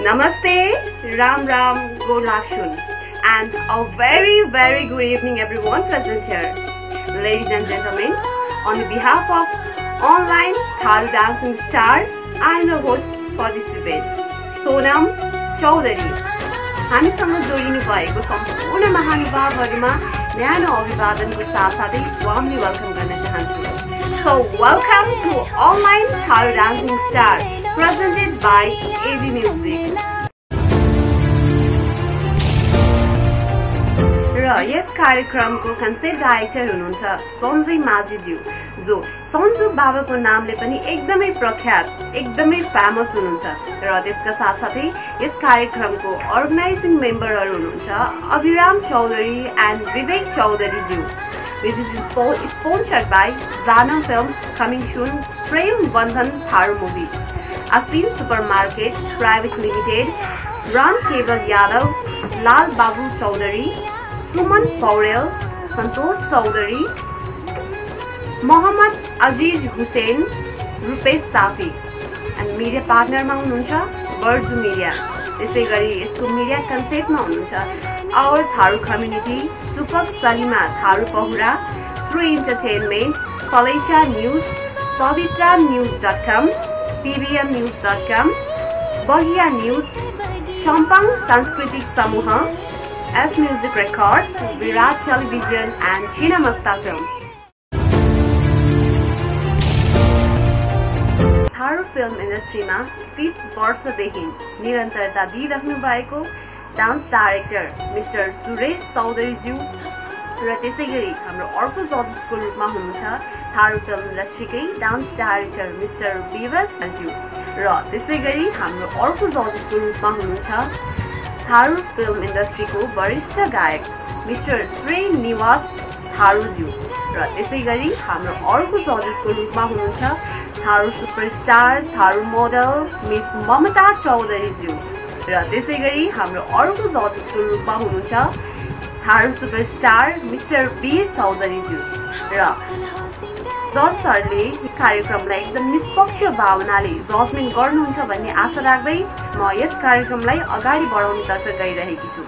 Namaste, Ram Ram, Golashun, and a very good evening everyone present here. Ladies and gentlemen, on behalf of Online Tharu Dancing Star, I am the host for this event, Sonam Chaudhary. हामीसँग जोडिनु भएको सम्पूर्ण महानुभावहरुमा न्यानो अभिवादनको साथसाथै warmly welcome गर्न चाहन्छु. So welcome to Online Tharu Dancing Star, presented by AV Music. र यस कार्यक्रमको concept director हुनुहुन्छ सञ्जय माझीज्यू, जो सन्जु बाबाको नामले पनि एकदमै प्रख्यात, एकदमै फेमस हुनुहुन्छ. र त्यसका साथसाथै यस कार्यक्रमको अर्गनाइजिङ मेम्बरहरू हुनुहुन्छ अभिराम चौधरी एन्ड विवेक चौधरी ज्यू. This is sponsored by Zana Films, coming soon, Prem Bandhan Tharu movie. Asim Supermarket Private Limited, Ram Kebal Yadav, Lal Babu Chaudhary, Suman Paurel, Santosh Chaudhary, Mohammad Aziz Hussain, Rupesh Safi, and media partner मा हुनुहुन्छ Birds Media. त्यसै गरी यसको media कन्सेप्टमा हुनुहुन्छ Our Tharu Community, Supak Salima Tharu Pahura, Sri Entertainment, Falaisha News, SavitraNews.com, PBMNews.com, Bahia News, Champang Sanskritik Samuha, S Music Records, Virat Television, and Chinamasta Films. Tharu film इन्डस्ट्रीमा 30 वर्षदेखि निरन्तरता दिइराख्नु भएको डान्स डाइरेक्टर मिस्टर सुरेश चौधरीज्यू र त्यसैगरी हाम्रो अर्को जजको रूपमा हुनुहुन्छ थारू फिल्म इन्डस्ट्रीकै डान्स डाइरेक्टर मिस्टर विवेशज्यू र त्यसैगरी हाम्रो अर्को जजको रूपमा हुनुहुन्छ थारू फिल्म इन्डस्ट्रीको वरिष्ठ गायक मिस्टर श्रीनिवास थारूज्यू र त्यसैगरी हाम्रो अर्को जजको रूपमा हुनुहुन्छ Tharu superstar Tharu model miss Mamata चौधरीज्यू र त्यसैगरी हाम्रो अर्को जजको रूपमा हुनुहुन्छ थारू सुपरस्टार मिस्टर वीर चौधरीज्यू र जजहरूले यस कार्यक्रमलाई एकदम निष्पक्ष भावनाले जजमेन्ट गर्नुहुन्छ भन्ने आशा राख्दै म यस कार्यक्रमलाई अगाडि बढाउनेतर्फ गइरहेकी छु.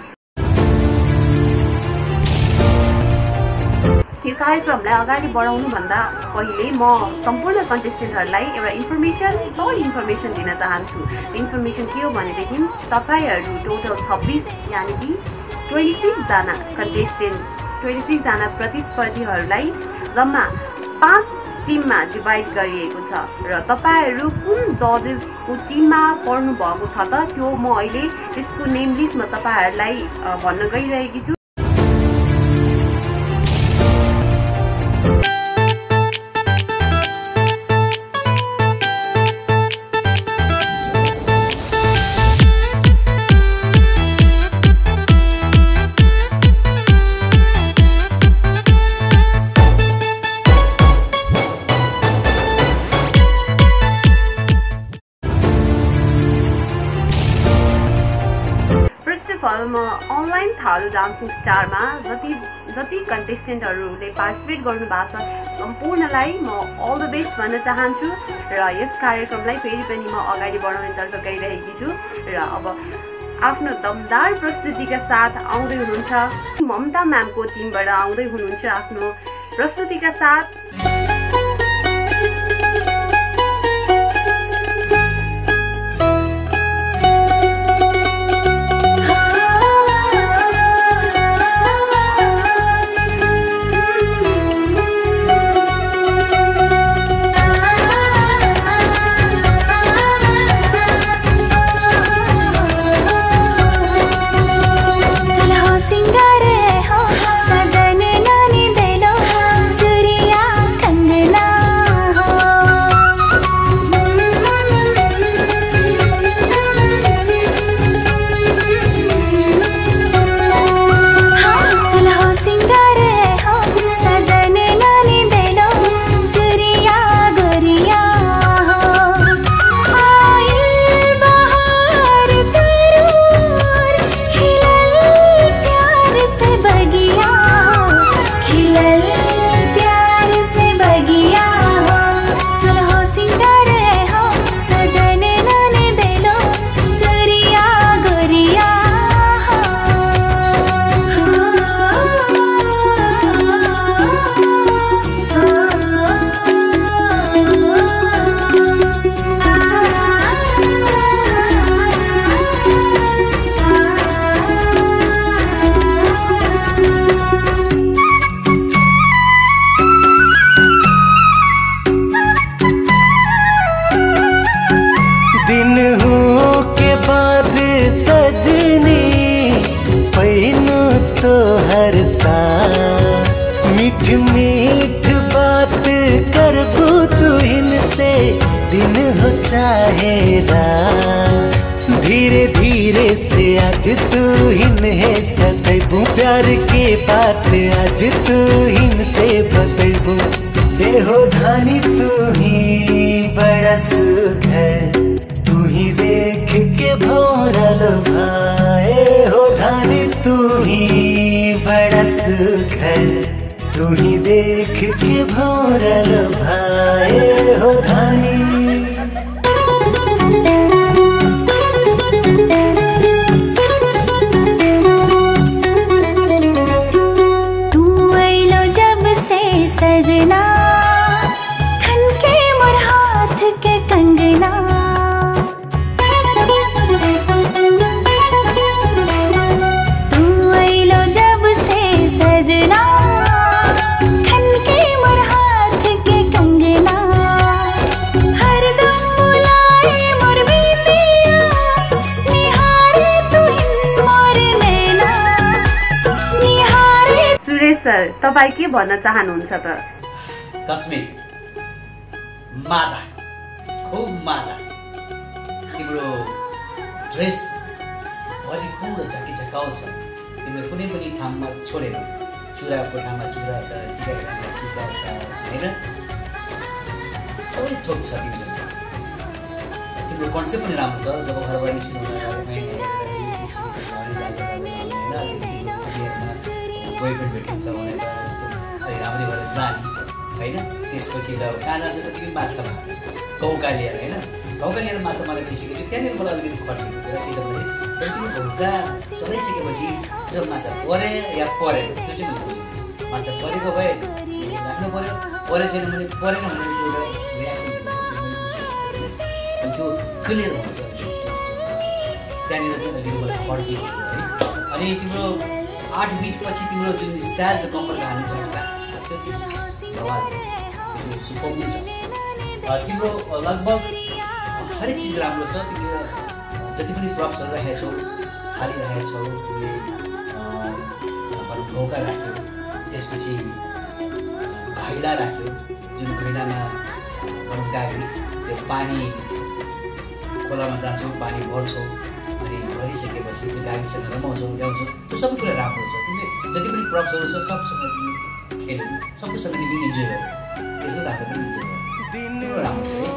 यो कार्यक्रमलाई अगाडि बढाउनु भन्दा पहिले म सम्पूर्ण कन्टेस्टेन्टहरूलाई एउटा इन्फर्मेसन दिन चाहन्छु. इन्फर्मेसन के हो भनेदेखि तपाईहरु टोटल 26 यानि कि 26 जना कन्टेस्टेन्ट 26 जना प्रतिस्पर्धीहरूलाई जम्मा 5 टिममा डिभाइड गरिएको छ र तपाईहरु कुन जजेसको टिममा पर्नु भएको छ त त्यो म अहिले त्यसको नेम लिस्टमा तपाईहरुलाई भन्न गइरहेकी छु. अनलाइन थारू डान्सिङ स्टारमा जति कन्टेस्टेन्टहरूले पार्टिसिपेट गर्नु भएको छ सम्पूर्णलाई म अल द बेस्ट भन्न चाहन्छु र यस कार्यक्रमलाई फेरि पनि म अगाडि बढाउनेतर्फ गइरहेकी छु. र अब आफ्नो दमदार प्रस्तुतिका साथ आउँदै हुनुहुन्छ ममता म्यामको टिमबाट आउँदै हुनुहुन्छ आफ्नो प्रस्तुतिका साथ. सिंगारे हो सजने नानी देलो चुरिया दिन हो चाहे रात, धीरे धीरे से आज तू है सतैबू, प्यार के बात आज तू से बतैबू। देहो धानी तू ही बड़ा सुघर, तू ही देख के भौरल भाए हो धानी तू ही बड़ा सुघर, तू ही देख के भौरल भाए हो धानी। सजना खन के मोर हाथ के कंगना, तू आइलो जब से सजना खन के मोर हाथ के कंगना। हरदम बुलाए मोर बीतिया, निहारे तू मोर नैना, निहारे। सुरेश सर, तपाईँ के भन्न चाहनुहुन्छ त? कस्मिक माजा, खूब माजा। तिम्रो ड्रेस भरिपूर्ण झकिझकाउ छ, तिम्रो कुनै पनि ठाउँमा छोडेन। चुराको ठाउँमा चुरा छ, टिकाको ठाउँमा टिका छ, होइन? सबै थोक छ तिमीसँग। तिम्रो कन्सेप्ट पनि राम्रो छ। जब घरबाट निस्किनु बोयफ्रेन्ड भेटिन्छ भनेर राम्ररी भएर जाने, होइन? त्यसपछि त कहाँ जान्छ त तिमी माछामा कौका लिएर, होइन? कौका लिएर माछा मारेर गइसकेपछि त्यहाँनिर मलाई अलिकति खटिनु तर तिमी भौका चलाइसकेपछि जब माछा परे या परेन त्यो चाहिँ मैले बुझेँ। माछा परेको भए राख्नु पऱ्यो, परे छैन भने परेन भने एउटा रियाक्सन अनि त्यो क्लियर हुन्छ। त्यहाँनिर चाहिँ अलिकति मलाई खड्कियो है। अनि तिम्रो 8 मिनटपछि तिम्रो जुन स्टाइल छ कम्बर हाल्ने झट्का, त्यो चाहिँ भवाल, त्यो सुपरमै छ। तिम्रो लगभग हरेक चिज राम्रो छ। तिमीले जति पनि प्रप्सहरू राखेको छौ, हालिरहेको छौ, तिमीले ढोका राख्यो, त्यसपछि घैला राख्यो, जुन घैलामा गाडी त्यो पानी खोलामा जान्छौ, पानी भर्छौ, अनि भरिसकेपछि त्यो गाडीसँग रमाउँछौ, ल्याउँछौ, त्यो सबै कुरा राम्रो छ। तिमीले जति पनि प्रप्सहरू छ सबसँग तिमी खेल्यौ, सबैसँग तिमी इन्जोय गर्यौ, त्यसको लागि पनि इन्जोय गर्यौ, राम्रो छ है।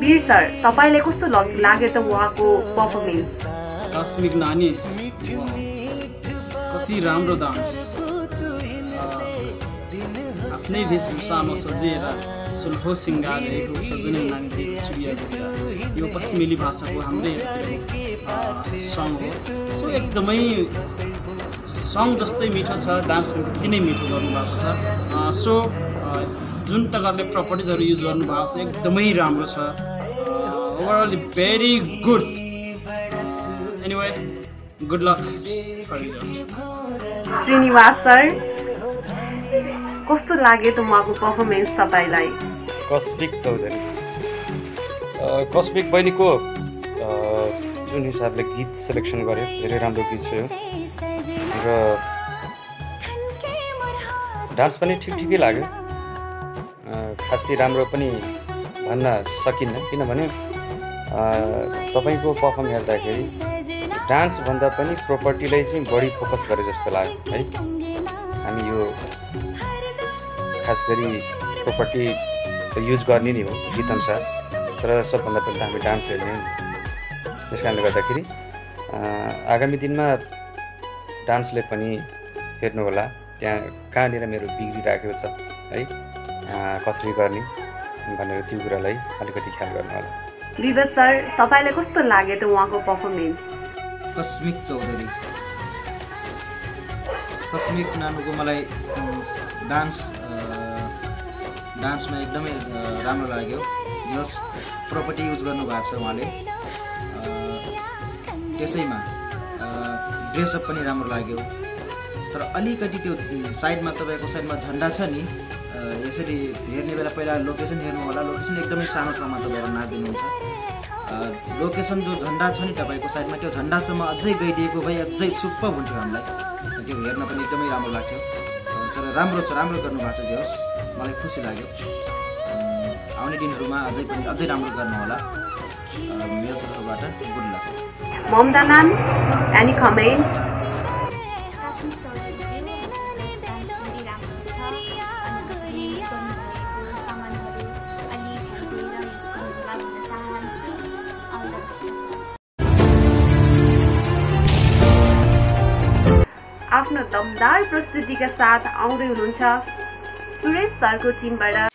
वीर सर, तपाईँलाई कस्तो लाग्यो त उहाँको पर्फर्मेन्स? कस्मिक नानी कति राम्रो डान्स, आफ्नै वेशभूषामा सजिएर सुल्फो सिङ्गारेको सजनै नानी चुरिया गुड्दा, यो पश्चिमेली भाषाको हाम्रै सङ हो। सो एकदमै सङ जस्तै मिठो छ, डान्स पनि त्यति नै मिठो गर्नुभएको छ। सो जुन प्रकारले प्रपर्टिजहरू युज गर्नुभएको छ एकदमै राम्रो छ। Overall very good. Anyway good luck for you. Srinivas sir, कस्तो लाग्यो त उहाँको पर्फर्मेन्स तपाईँलाई? कस्मिक चौधरी, कस्मिक बहिनीको जुन हिसाबले गीत सेलेक्सन गर्यो धेरै राम्रो गीत छ यो, र डान्स पनि ठिकै लाग्यो। खासै राम्रो पनि भन्न सकिन्न, किनभने तपाईँको पर्फर्म हेर्दाखेरि डान्सभन्दा पनि प्रोपर्टीलाई चाहिँ बढी फोकस गरे जस्तो लाग्यो है। हामी यो खास गरी प्रोपर्टी युज गर्ने नै हो गीत अनुसार, तर सबभन्दा पहिला हामी डान्स हेर्ने हो। त्यस कारणले गर्दाखेरि आगामी दिनमा डान्सले पनि हेर्नु होला, त्यहाँ कहाँनिर मेरो बिग्रिराखेको छ है, कसरी गर्ने भनेर त्यो कुरालाई अलिकति ख्याल गर्नु होला। विवेक सर, तपाईँलाई कस्तो लाग्यो त उहाँको पर्फर्मेन्स? कस्मिक चौधरी, कस्मिक नानुको मलाई डान्समा एकदमै राम्रो लाग्यो। जस प्रपर्टी युज गर्नुभएको छ उहाँले, त्यसैमा ड्रेसअप पनि राम्रो लाग्यो। तर अलिकति त्यो साइडमा तपाईँको साइडमा झन्डा छ नि, यसरी हेर्ने बेला पहिला लोकेसन हेर्नु होला। लोकेसन एकदमै सानो ठाउँमा तपाईँहरू नाचिदिनुहुन्छ। लोकेसन जो झन्डा छ नि तपाईँको साइडमा, त्यो झन्डासम्म अझै गइदिएको भए अझै सुपर हुन्थ्यो हामीलाई। त्यो हेर्न पनि एकदमै राम्रो लाग्थ्यो। तर राम्रो छ, राम्रो गर्नुभएको छ, जे होस् मलाई खुसी लाग्यो। आउने दिनहरूमा अझै राम्रो गर्नुहोला। मेरो तर्फबाट good luck. Mamata ma'am, any comment? आफ्नो दमदार प्रस्तुतिका साथ आउँदै हुनुहुन्छ सुरेश सरको टिमबाट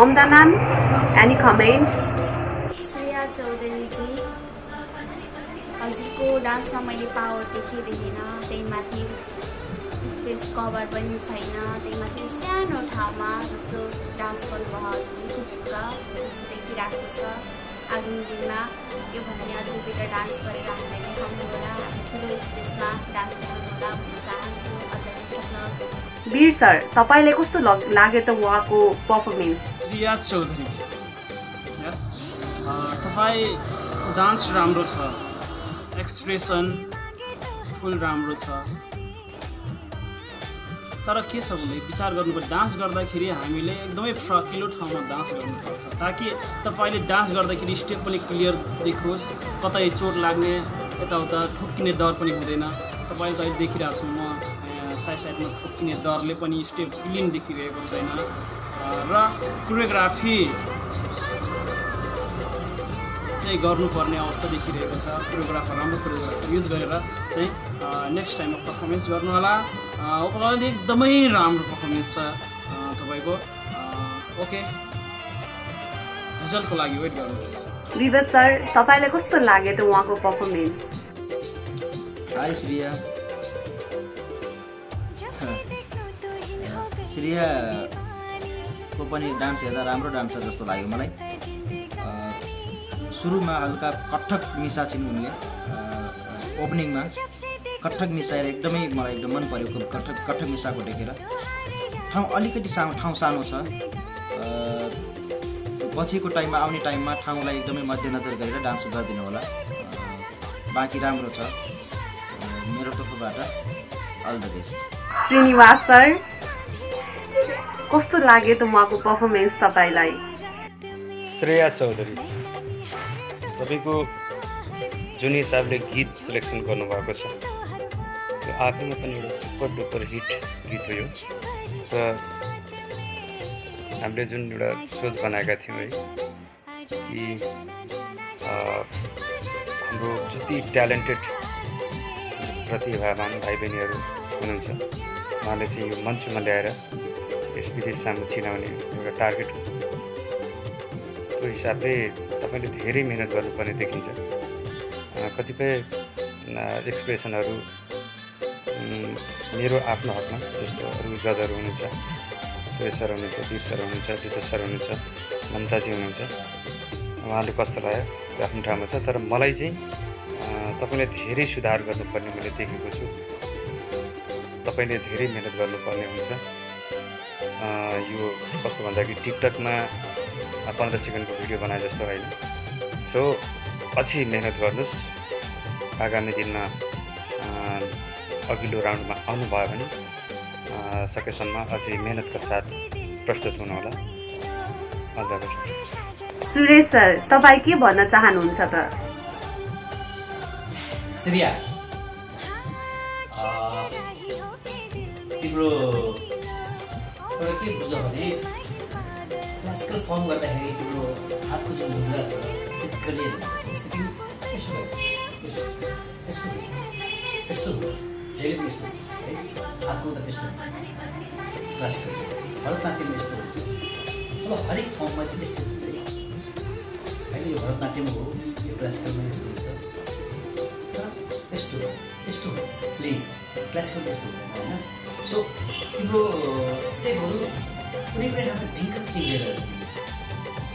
Mamata ma'am, any comment? Shreya Chaudhary ji, हजुरको डान्समा मैले पावर देखिरहेन, त्यही माथि स्पेस कभर पनि छैन, त्यही माथि सानो ठाउँमा जस्तो डान्स गर्नुभयो हजुरको छुक्का जस्तो देखिरहेको छ। आगामी दिनमा योभन्दा अझै बेटर डान्स गरेर हामीलाई देखाउनु होला, हामी ठुलो स्पेसमा डान्स देखाउनु होला भन्न चाहन्छु। All the best of luck. Veer sir, तपाईलाई कस्तो लाग्यो त उहाँको परफर्मेन्स? रिया चौधरी, यस, तपाईँ डान्स राम्रो छ, एक्सप्रेसन फुल राम्रो छ, तर के छ भने विचार गर्नुपर्छ, डान्स गर्दाखेरि हामीले एकदमै फ्रकिलो ठाउँमा डान्स गर्नुपर्छ ताकि तपाईँले डान्स गर्दाखेरि स्टेप पनि क्लियर देखोस्, कतै चोट लाग्ने यताउता ठोक्किने डर पनि हुँदैन। तपाईँले त अहिले देखिरहेको छु म साइडमा ठोक्किने डरले पनि स्टेप क्लिन देखिरहेको छैन र कोरियोग्राफी चाहिँ गर्नुपर्ने अवस्था देखिरहेको छ। कोरियोग्राफर राम्रो कोरियोग्राफर युज गरेर चाहिँ नेक्स्ट टाइममा पर्फर्मेन्स गर्नु होला। ओभरअल एकदमै राम्रो पर्फर्मेन्स छ तपाईँको। ओके, रिजल्टको लागि वेट गर्नुहोस्। विवेक सर, तपाईँलाई कस्तो लाग्यो त उहाँको पर्फर्मेन्स? हाई श्रेया, श्रेयाको पनि डान्स हेर्दा राम्रो डान्स छ जस्तो लाग्यो मलाई। सुरुमा हल्का कठक मिसा छिन् उनले, ओपनिङमा कठक मिसाएर एकदमै मलाई एकदम मन पऱ्यो कठक मिसाको देखेर। ठाउँ अलिकति ठाउँ सानो छ, पछिको टाइममा आउने टाइममा ठाउँलाई एकदमै मध्यनजर गरेर डान्स गरिदिनु होला। बाँकी राम्रो छ, मेरो तर्फबाट all the best. Srinivas sir, कस्तो लाग्यो त उहाँको पर्फर्मेन्स तपाईँलाई? श्रेया चौधरी, तपाईँको जुन हिसाबले गीत सिलेक्सन गर्नुभएको छ त्यो आफैमा पनि एउटा सुपर डुपर हिट गीत हो यो। र हामीले जुन एउटा सोच बनाएका थियौँ है कि हाम्रो जति ट्यालेन्टेड प्रतिभावान भाइ बहिनीहरू हुनुहुन्छ उहाँले चाहिँ यो मञ्चमा ल्याएर देश विदेश सामु चिनाउने एउटा टार्गेट हो। त्यो हिसाबले तपाईँले धेरै मिहिनेत गर्नुपर्ने देखिन्छ। कतिपय एक्सप्रेसनहरू मेरो आफ्नो हकमा, जस्तो अरू जजहरू हुनुहुन्छ, सुरेश सर हुनुहुन्छ, वीर सर हुनुहुन्छ, दिपेश सर हुनुहुन्छ, ममताजी हुनुहुन्छ, उहाँले कस्तो लाग्यो त्यो आफ्नो ठाउँमा छ। तर मलाई चाहिँ तपाईँले धेरै सुधार गर्नुपर्ने मैले देखेको छु। तपाईँले धेरै मिहिनेत गर्नुपर्ने हुन्छ। यो कस्तो भन्दाखेरि टिकटकमा 15 सेकेन्डको भिडियो बनाए जस्तो होइन। सो अझै मिहिनेत गर्नुहोस्। आगामी दिनमा अघिल्लो राउन्डमा आउनुभयो भने सकेसम्म अझै मेहनतका साथ प्रस्तुत हुनुहोला। सुरेश सर, तपाईँ के भन्न चाहनुहुन्छ त? श्रेया, तिम्रो एउटा के बुझ भने क्लासिकल फर्म गर्दाखेरि तिम्रो हातको जुन मुद्रा छ त्यो क्लियर हुन्छ। जस्तो कि यस्तो यस्तो जहिले पनि यस्तो हुन्छ है, हातको मुद्रा त्यस्तो हुन्छ। क्लासिकल भरतनाट्यम यस्तो हुन्छ। अब हरेक फर्ममा चाहिँ यस्तो हुन्छ होइन। यो भरतनाट्यम हो, यो क्लासिकलमा यस्तो हुन्छ। तर यस्तो यस्तो प्लिज क्लासिकल यस्तो हुँदैन होइन। सो तिम्रो स्टेपहरू कुनै कुनै ठाउँमा भयङ्कर इन्जोय गरेछौ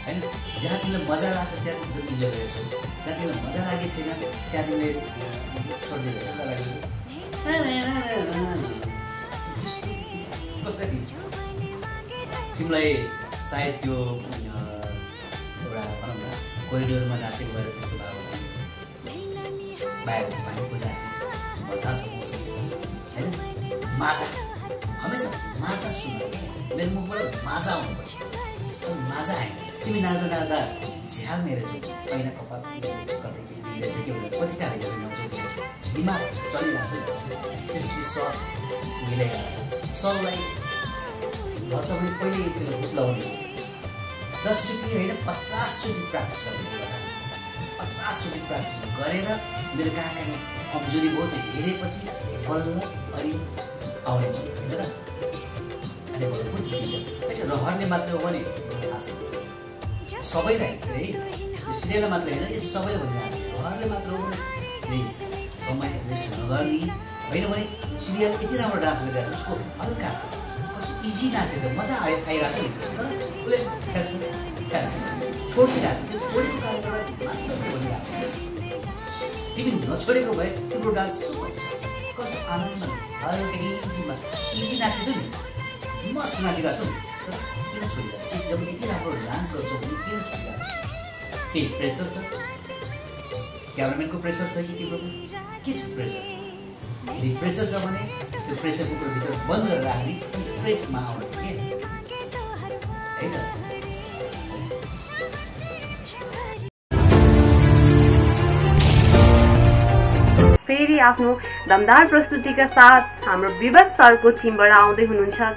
होइन। जहाँ तिमीलाई मजा लाग्छ त्यहाँ चाहिँ तिमीले इन्जोय गरेछौ, जहाँ तिमीलाई मजा लागेको छैन त्यहाँ तिमीले छोडिदिएको छ। तिमीलाई सायद त्यो एउटा भनौँ न कोरिडोरमा नाचेको भएर त्यस्तो भयो होला। बाहिर पानी कुदाएको मजा छ मौसम होइन। माछा हमेसा माछा सुन्नु, मेरो मुखबाट माछा आउनुपर्छ। माछा होइन, तिमी नाच्दा नाच्दा झ्याल मेरेछौ पहिला कपाल कतै बिग्रेछ के हुन्छ, कति चाँडै चाँडै नाउँछौ, दिमाग चलिरहेको छ। त्यसपछि सर मिलाइरहेको छ। सरलाई झर्छ भने पहिले त्यसलाई भुत लगाउने 10 चोटि होइन 50 चोटि प्र्याक्टिस गर्नु। 50 चोटि प्र्याक्टिस गरेर मेरो कहाँ कहाँ कमजोरी भयो त्यो हेरेपछि बल्ल अलि आउने भयो होइन र। अनि बल्ल पो जितिन्छ होइन। रहरले मात्रै हो भने थाहा छ सबैलाई है, यो सिरियललाई मात्रै होइन, यो सबैलाई भनिरहेको छ। रहरले मात्र हो भने प्लिज समय वेस्ट नगर्ने होइन। भने सिरियल यति राम्रो डान्स गरिरहेको छ, उसको हल्का कस्तो इजी नाचेछ, मजा आइरहेको छ नि। तर उसले फ्यासन छोडिदिरहेको छ। त्यो छोडेको कारणले मात्र बोलिरहेको छ। तिमी नछोडेको भए तिम्रो डान्स सुपर कस्तो आनन्दमा हल्का इजी नाचेछ नि, मस्त नाचिरहेको छ नि। तर किन छोडिरहेको? जब यति राम्रो डान्स गर्छौ भने किन छोडिरहेको छ? केही प्रेसर छ? क्यामेराम्यानको प्रेसर छ कि तिम्रो के छ प्रेसर? यदि प्रेसर छ भने त्यो प्रेसर कुकरभित्र बन्द गरेर राख्ने फ्रेसमा आउने के है त। फेरि फेरि आफ्नो दमदार प्रस्तुतिका साथ हाम्रो विवश सरको टिमबाट आउँदै हुनुहुन्छ।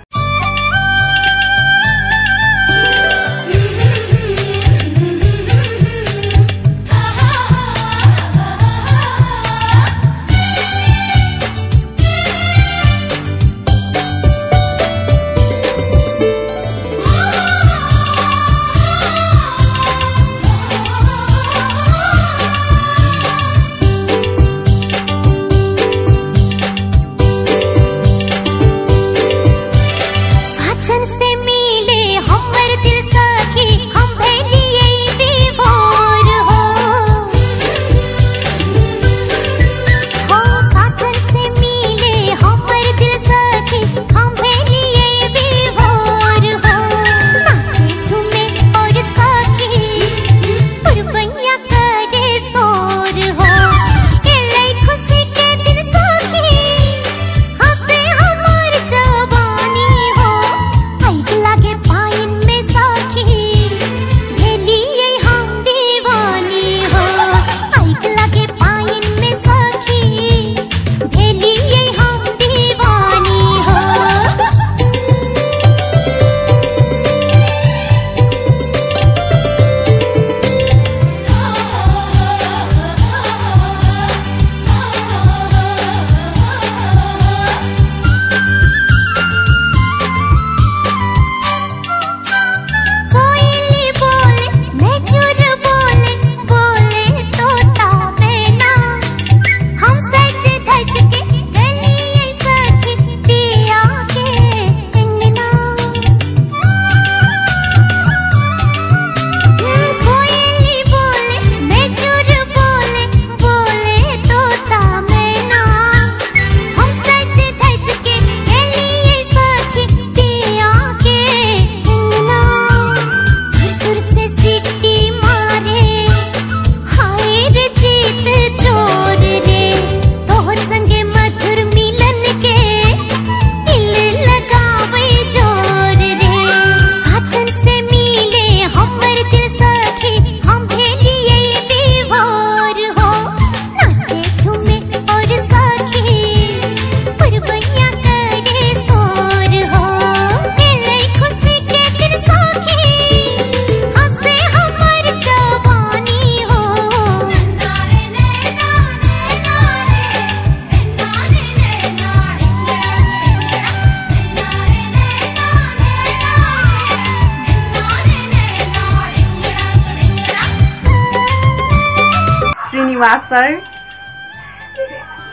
सर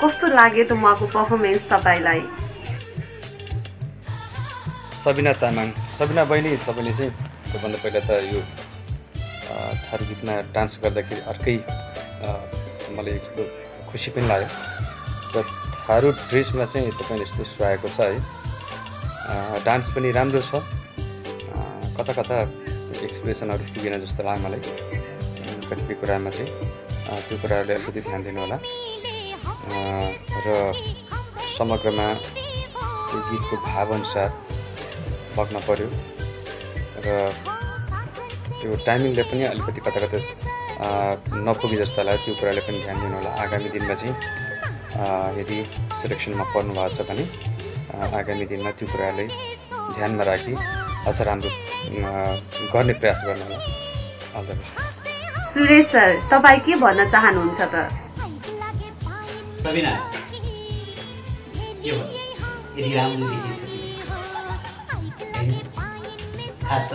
कस्तो लाग्यो त उहाँको पर्फर्मेन्स तपाईलाई? सबिना तामाङ, सबिना बहिनी, तपाईँले चाहिँ सबभन्दा पहिला त यो थारू गीतमा डान्स गर्दाखेरि अर्कै मलाई यस्तो खुसी पनि लाग्यो र थारू ड्रेसमा चाहिँ तपाईँले यस्तो सुहाएको छ है। डान्स पनि राम्रो छ, कता कता एक्सप्रेसनहरू पुगेन जस्तो लाग्यो मलाई कतिपय कुरामा चाहिँ, त्यो कुराहरूले अलिकति ध्यान दिनु होला र समग्रमा त्यो गीतको भावअनुसार बग्न पर्यो र त्यो टाइमिङले पनि अलिकति कता कता नपुगे जस्तो लाग्यो, त्यो कुराले पनि ध्यान दिनु होला। आगामी दिनमा चाहिँ यदि सिलेक्सनमा पर्नु भएको छ भने आगामी दिनमा त्यो कुरालाई ध्यानमा राखी अझ राम्रो गर्ने प्रयास गर्नु होला। All the best. Suresh sir, तपाईँ के भन्न चाहनुहुन्छ त? सबिना, के भन्नु, यदि राम्रो देखिन्छ होइन, खास त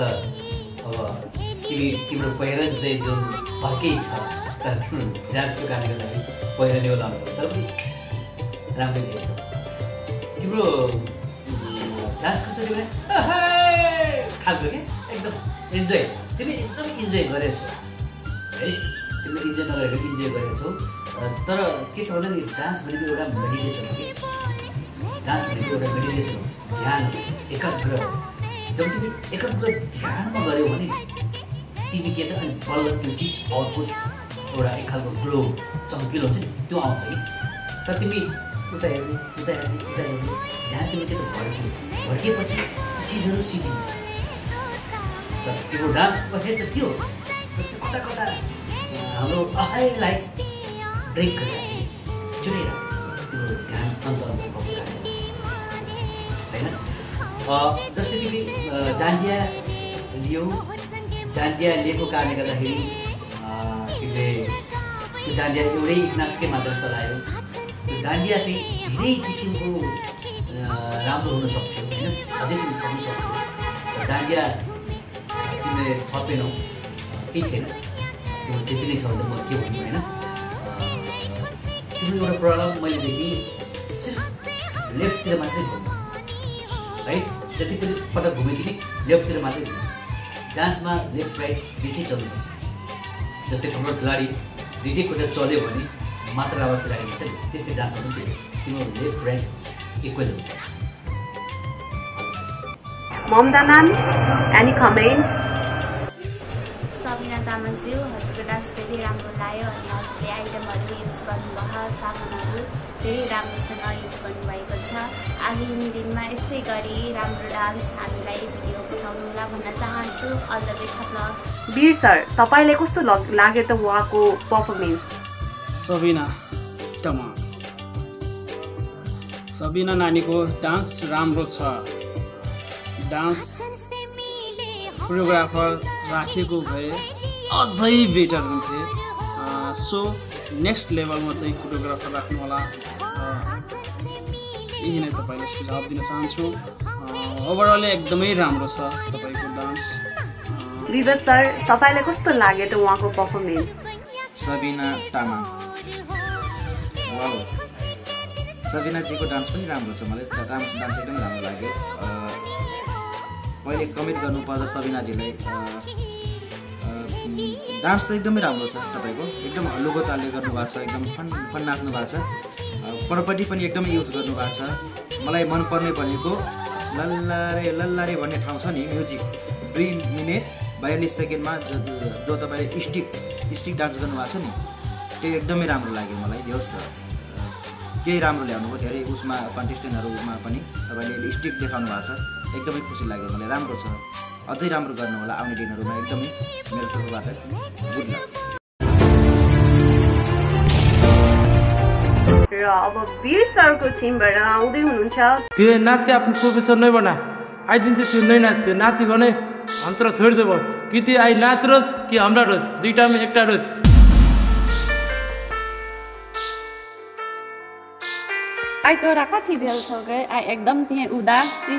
अब तिम्रो पहिरन चाहिँ जुन अर्कै छ, तर तिम्रो डान्सको कारणले गर्दाखेरि पहिरन यो लाउनु तर पनि राम्रो देखिन्छ। तिम्रो डान्स कस्तो तिमीलाई खालको क्या, एकदम इन्जोय, तिमी एकदम इन्जोय गरेछौ है, तिमीले इन्जोय नगरेको इन्जोय गरेछौ। तर के छ भन्दा नि डान्स भनेको एउटा मेडिटेसन हो कि, डान्स भनेको एउटा मेडिटेसन हो, ध्यान हो, एकाग्र हो। जब तिमी एकाग्र ध्यानमा गऱ्यौ भने तिमी के त अनि बल्ल त्यो चिज आउटपुट एउटा एक खालको ग्लो चम्किलो हुन्छ नि त्यो आउँछ कि। तर तिमी उता हेर्ने उता हेर्ने उता हेर्ने ध्यान तिमी के त भड्किएपछि त्यो चिजहरू सिकिन्छ। तर तिम्रो डान्स भन्ने त थियो, त्यो कता कता हाम्रो आफैलाई ब्रेक गर्दाखेरि जुटेर अन्तर होइन। जस्तै तिमी डान्डिया लियो, डान्डिया लिएको कारणले गर्दाखेरि तिमीले त्यो डान्डिया एउटै नाचकै मात्र चलायो, त्यो डान्डिया चाहिँ धेरै किसिमको राम्रो हुन सक्थ्यो होइन, अझै तिमी थप्नु सक्थ्यो। डान्डिया तिमीले थपेनौ केही छैन, त्यो त्यति नै छ भने म के भन्नु होइन। तिम्रो एउटा प्रब्लम मैले देखेँ सिर्फ लेफ्टतिर मात्रै घुम्नु है, जति पनि पटक घुमेँ कि लेफ्टतिर मात्रै घुम्नु। डान्समा लेफ्ट राइट दुइटै चल्नुपर्छ। जस्तै हाम्रो खेलाडी दुइटै खुट्टा चल्यो भने मात्र राम्रो खेलाडी हुन्छ नि, त्यस्तै डान्समा पनि त्यो तिम्रो लेफ्ट राइट इक्वल हुन्छ। Mamata ma'am, any comment? Sabina तामाङज्यू, हजुरको डान्स धेरै राम्रो लाग्यो अनि हजुरले आइटमहरू युज गर्नुभयो, सामानहरू धेरै राम्रोसँग युज गर्नुभएको छ। आगामी दिनमा यसै गरी राम्रो डान्स हामीलाई भिडियो पठाउनु होला भन्न चाहन्छु। All the best of luck. Veer sir, तपाईँलाई कस्तो लाग्यो त उहाँको पर्फर्मेन्स? सबिना तामाङ, सबिना नानीको डान्स राम्रो छ। डान्स कोरियोग्राफर राखेको भए अझै बेटर हुन्थे। सो नेक्स्ट लेभलमा चाहिँ कोरियोग्राफर राख्नु होला। यही नै तपाईँलाई सुझाव दिन चाहन्छु। ओभरअल एकदमै राम्रो छ तपाईँको डान्स। विवेक सर, तपाईँलाई कस्तो लाग्यो त उहाँको पर्फर्मेन्स? सबिना तामाङ, वाउ, सबिनाजीको डान्स पनि राम्रो छ। मलाई डान्स एकदम राम्रो लाग्यो। पहिले कमेन्ट गर्नुपर्दा सबिनाजीलाई डान्स त एकदमै राम्रो छ तपाईँको, एकदम हल्लुको तालले गर्नुभएको छ, एकदम फन नाच्नु भएको छ। प्रपर्टी पनि एकदमै युज गर्नुभएको छ। मलाई मनपर्ने भनेको लल्लारे भन्ने ठाउँ छ नि, म्युजिक 2 मिनेट 42 सेकेन्डमा जो तपाईँले स्टिक डान्स गर्नुभएको छ नि, त्यो एकदमै राम्रो लाग्यो मलाई। जे होस् केही राम्रो ल्याउनु भयो, धेरै उसमा कन्टेस्टेन्टहरूमा पनि तपाईँले स्टिक देखाउनु भएको छ, एकदमै खुसी लाग्यो मलाई। राम्रो छ, अझै राम्रो गर्नु होला आउने दिनहरूमा। एकदमै मेरो तर्फबाट गुड लक। र अब वीर सरको टिमबाट आउँदै हुनुहुन्छ। त्यो नाच के आफ्नो प्रोफेसन नै बना, आइदिन्छ त्यो नै नाच, त्यो नाची भने हम तर छोड़ देबो कि ती आई नाच रोज कि हमरा रोज, दुईटा में एकटा रोज। आई तोरा कथी भेल छौ गए? आई एकदम तिहे उदास छी।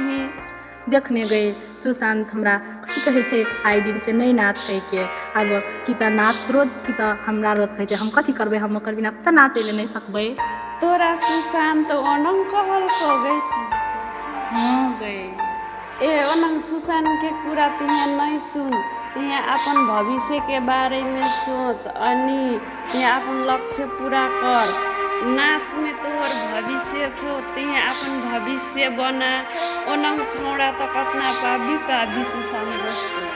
देखने गए सुशांत हमरा की कहे छे आइ दिन से नहीं नाच कह के, अब कि त नाच रोज कि त हमरा रोज कहे छे। हम कथी करबे, हम ओकर बिना त नाचे ले नहीं सकबे। तोरा सुशांत ओनम कहल को गई? हां गए। ए ओनम सुशांत के पूरा तिहे नहीं सुन, तिहे अपन भविष्य के बारे में सोच अनि तिहे अपन लक्ष्य पूरा कर। नाच में तोर भविष्य छो, तिहे अपन भविष्य बना। ओनम छोड़ा तो कतना पाबी सुशांत जस्तो।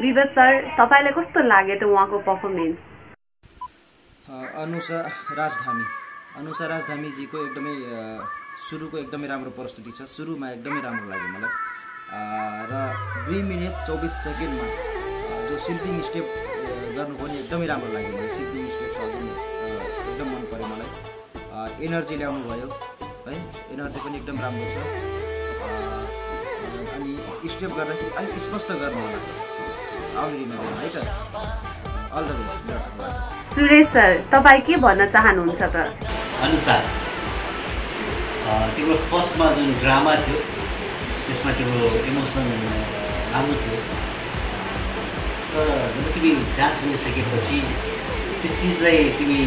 विवेक सर तपाईँलाई कस्तो लाग्यो त उहाँको पर्फर्मेन्स? अनुषा राजधामीजीको एकदमै सुरुको एकदमै राम्रो प्रस्तुति छ। सुरुमा एकदमै राम्रो लाग्यो मलाई र 2 मिनेट 24 सेकेन्डमा जो सिल्पिङ स्टेप गर्नुपर्ने एकदमै राम्रो लाग्यो मलाई। सिल्पिङ स्टेप एकदम मन पर्यो मलाई। एनर्जी ल्याउनु भयो है, एनर्जी पनि एकदम राम्रो छ। अनि स्टेप गर्दाखेरि अलिक स्पष्ट गर्नु होला है त। All the best. Suresh sir तपाईँ के भन्न चाहनुहुन्छ त? अनुसार तिम्रो फर्स्टमा जुन ड्रामा थियो त्यसमा तिम्रो इमोसन राम्रो थियो, तर जब तिमी डान्स गरिसकेपछि त्यो चिजलाई तिमी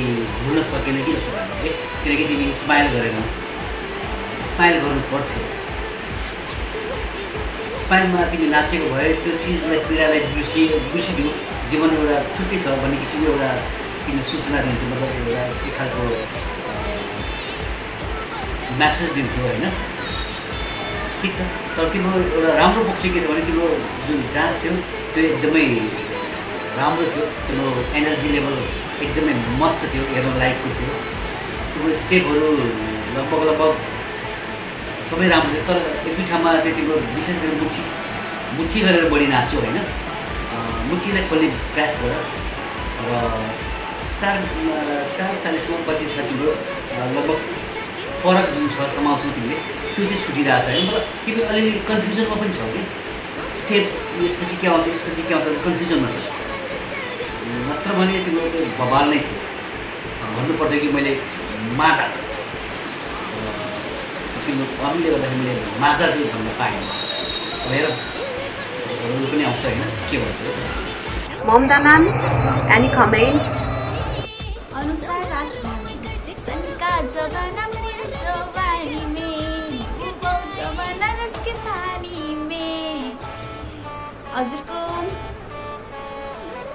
भुल्न सकेन कि जस्तो लाग्यो है। किनकि तिमी स्माइल गरेनौ, स्माइल गर्नु पर्थ्यो। स्माइलमा तिमी नाचेको भए त्यो चिजलाई पीडालाई बिर्सिदियो। जीवन एउटा छुट्टै छ भन्ने किसिमको एउटा तिमीले सूचना दिन्थ्यो, मतलब एउटा एक खालको म्यासेज दिन्थ्यो होइन। ठिक छ, तर तिम्रो एउटा राम्रो पक्ष के छ भने तिम्रो जुन डान्स थियो त्यो एकदमै राम्रो थियो। तिम्रो एनर्जी लेभल एकदमै मस्त थियो, हेर्न लायकको थियो। तिम्रो स्टेपहरू लगभग सबै राम्रो थियो, तर एक दुई ठाउँमा चाहिँ तिम्रो विशेष गरी मुठी गरेर बढी नाच्यो होइन। मुठीलाई खोल्ने प्रयास गर र 4:40मा कति छ तिम्रो लगभग फरक जुन छ समाउँछौ तिमीले त्यो चाहिँ छुटिरहेको छ होइन। मतलब तिमी अलिअलि कन्फ्युजनमा पनि छौ कि स्टेप यसपछि के आउँछ यसपछि के आउँछ कन्फ्युजनमा छ। नत्र भने तिम्रो त्यो बवाल नै थियो। भन्नुपर्थ्यो कि मैले माछा तिम्रो कमीले गर्दाखेरि मैले माछा चाहिँ भन्न पाएँ। अब हेर अरू पनि आउँछ होइन, के भन्छ ममता मैम एनी कमेन्ट? अनुसार राजधानी का जमाना मेरे जवानी में वो जमाना रस के पानी में।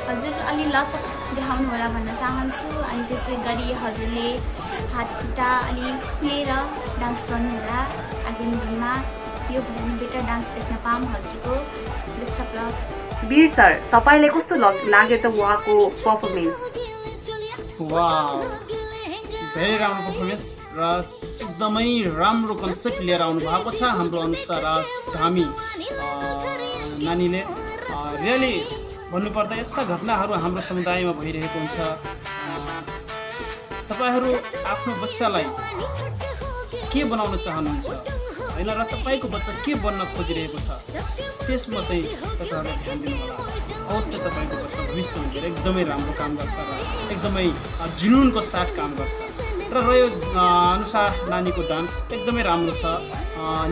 हजुर अलि लचक देखाउनु होला भन्न चाहन्छु। अनि त्यसै गरी हजुरले हात खुट्टा अलि खुलेर डान्स गर्नु होला आगामी दिनमा। यो भन्दा बेटर डान्स देख्न पाऊँ हजुरको। Best of luck. Veer sir तपाईँलाई कस्तो लाग्यो त उहाँको पर्फर्मेन्स? वाउ, धेरै राम्रो पर्फर्मेन्स र एकदमै राम्रो कन्सेप्ट लिएर आउनु भएको छ हाम्रो अनुसार राजधामी नानीले। रियली भन्नुपर्दा यस्ता घटनाहरू हाम्रो समुदायमा भइरहेको हुन्छ। तपाईँहरू आफ्नो बच्चालाई के बनाउन चाहनुहुन्छ होइन र तपाईँको बच्चा के बन्न खोजिरहेको छ त्यसमा चाहिँ तपाईँहरूले ध्यान दिनु होला। अवश्य तपाईँको बच्चा भविष्यमा गएर एकदमै राम्रो काम गर्छ र एकदमै जुनुनको साथ काम गर्छ। र रह्यो अनुसार नानीको डान्स एकदमै राम्रो छ,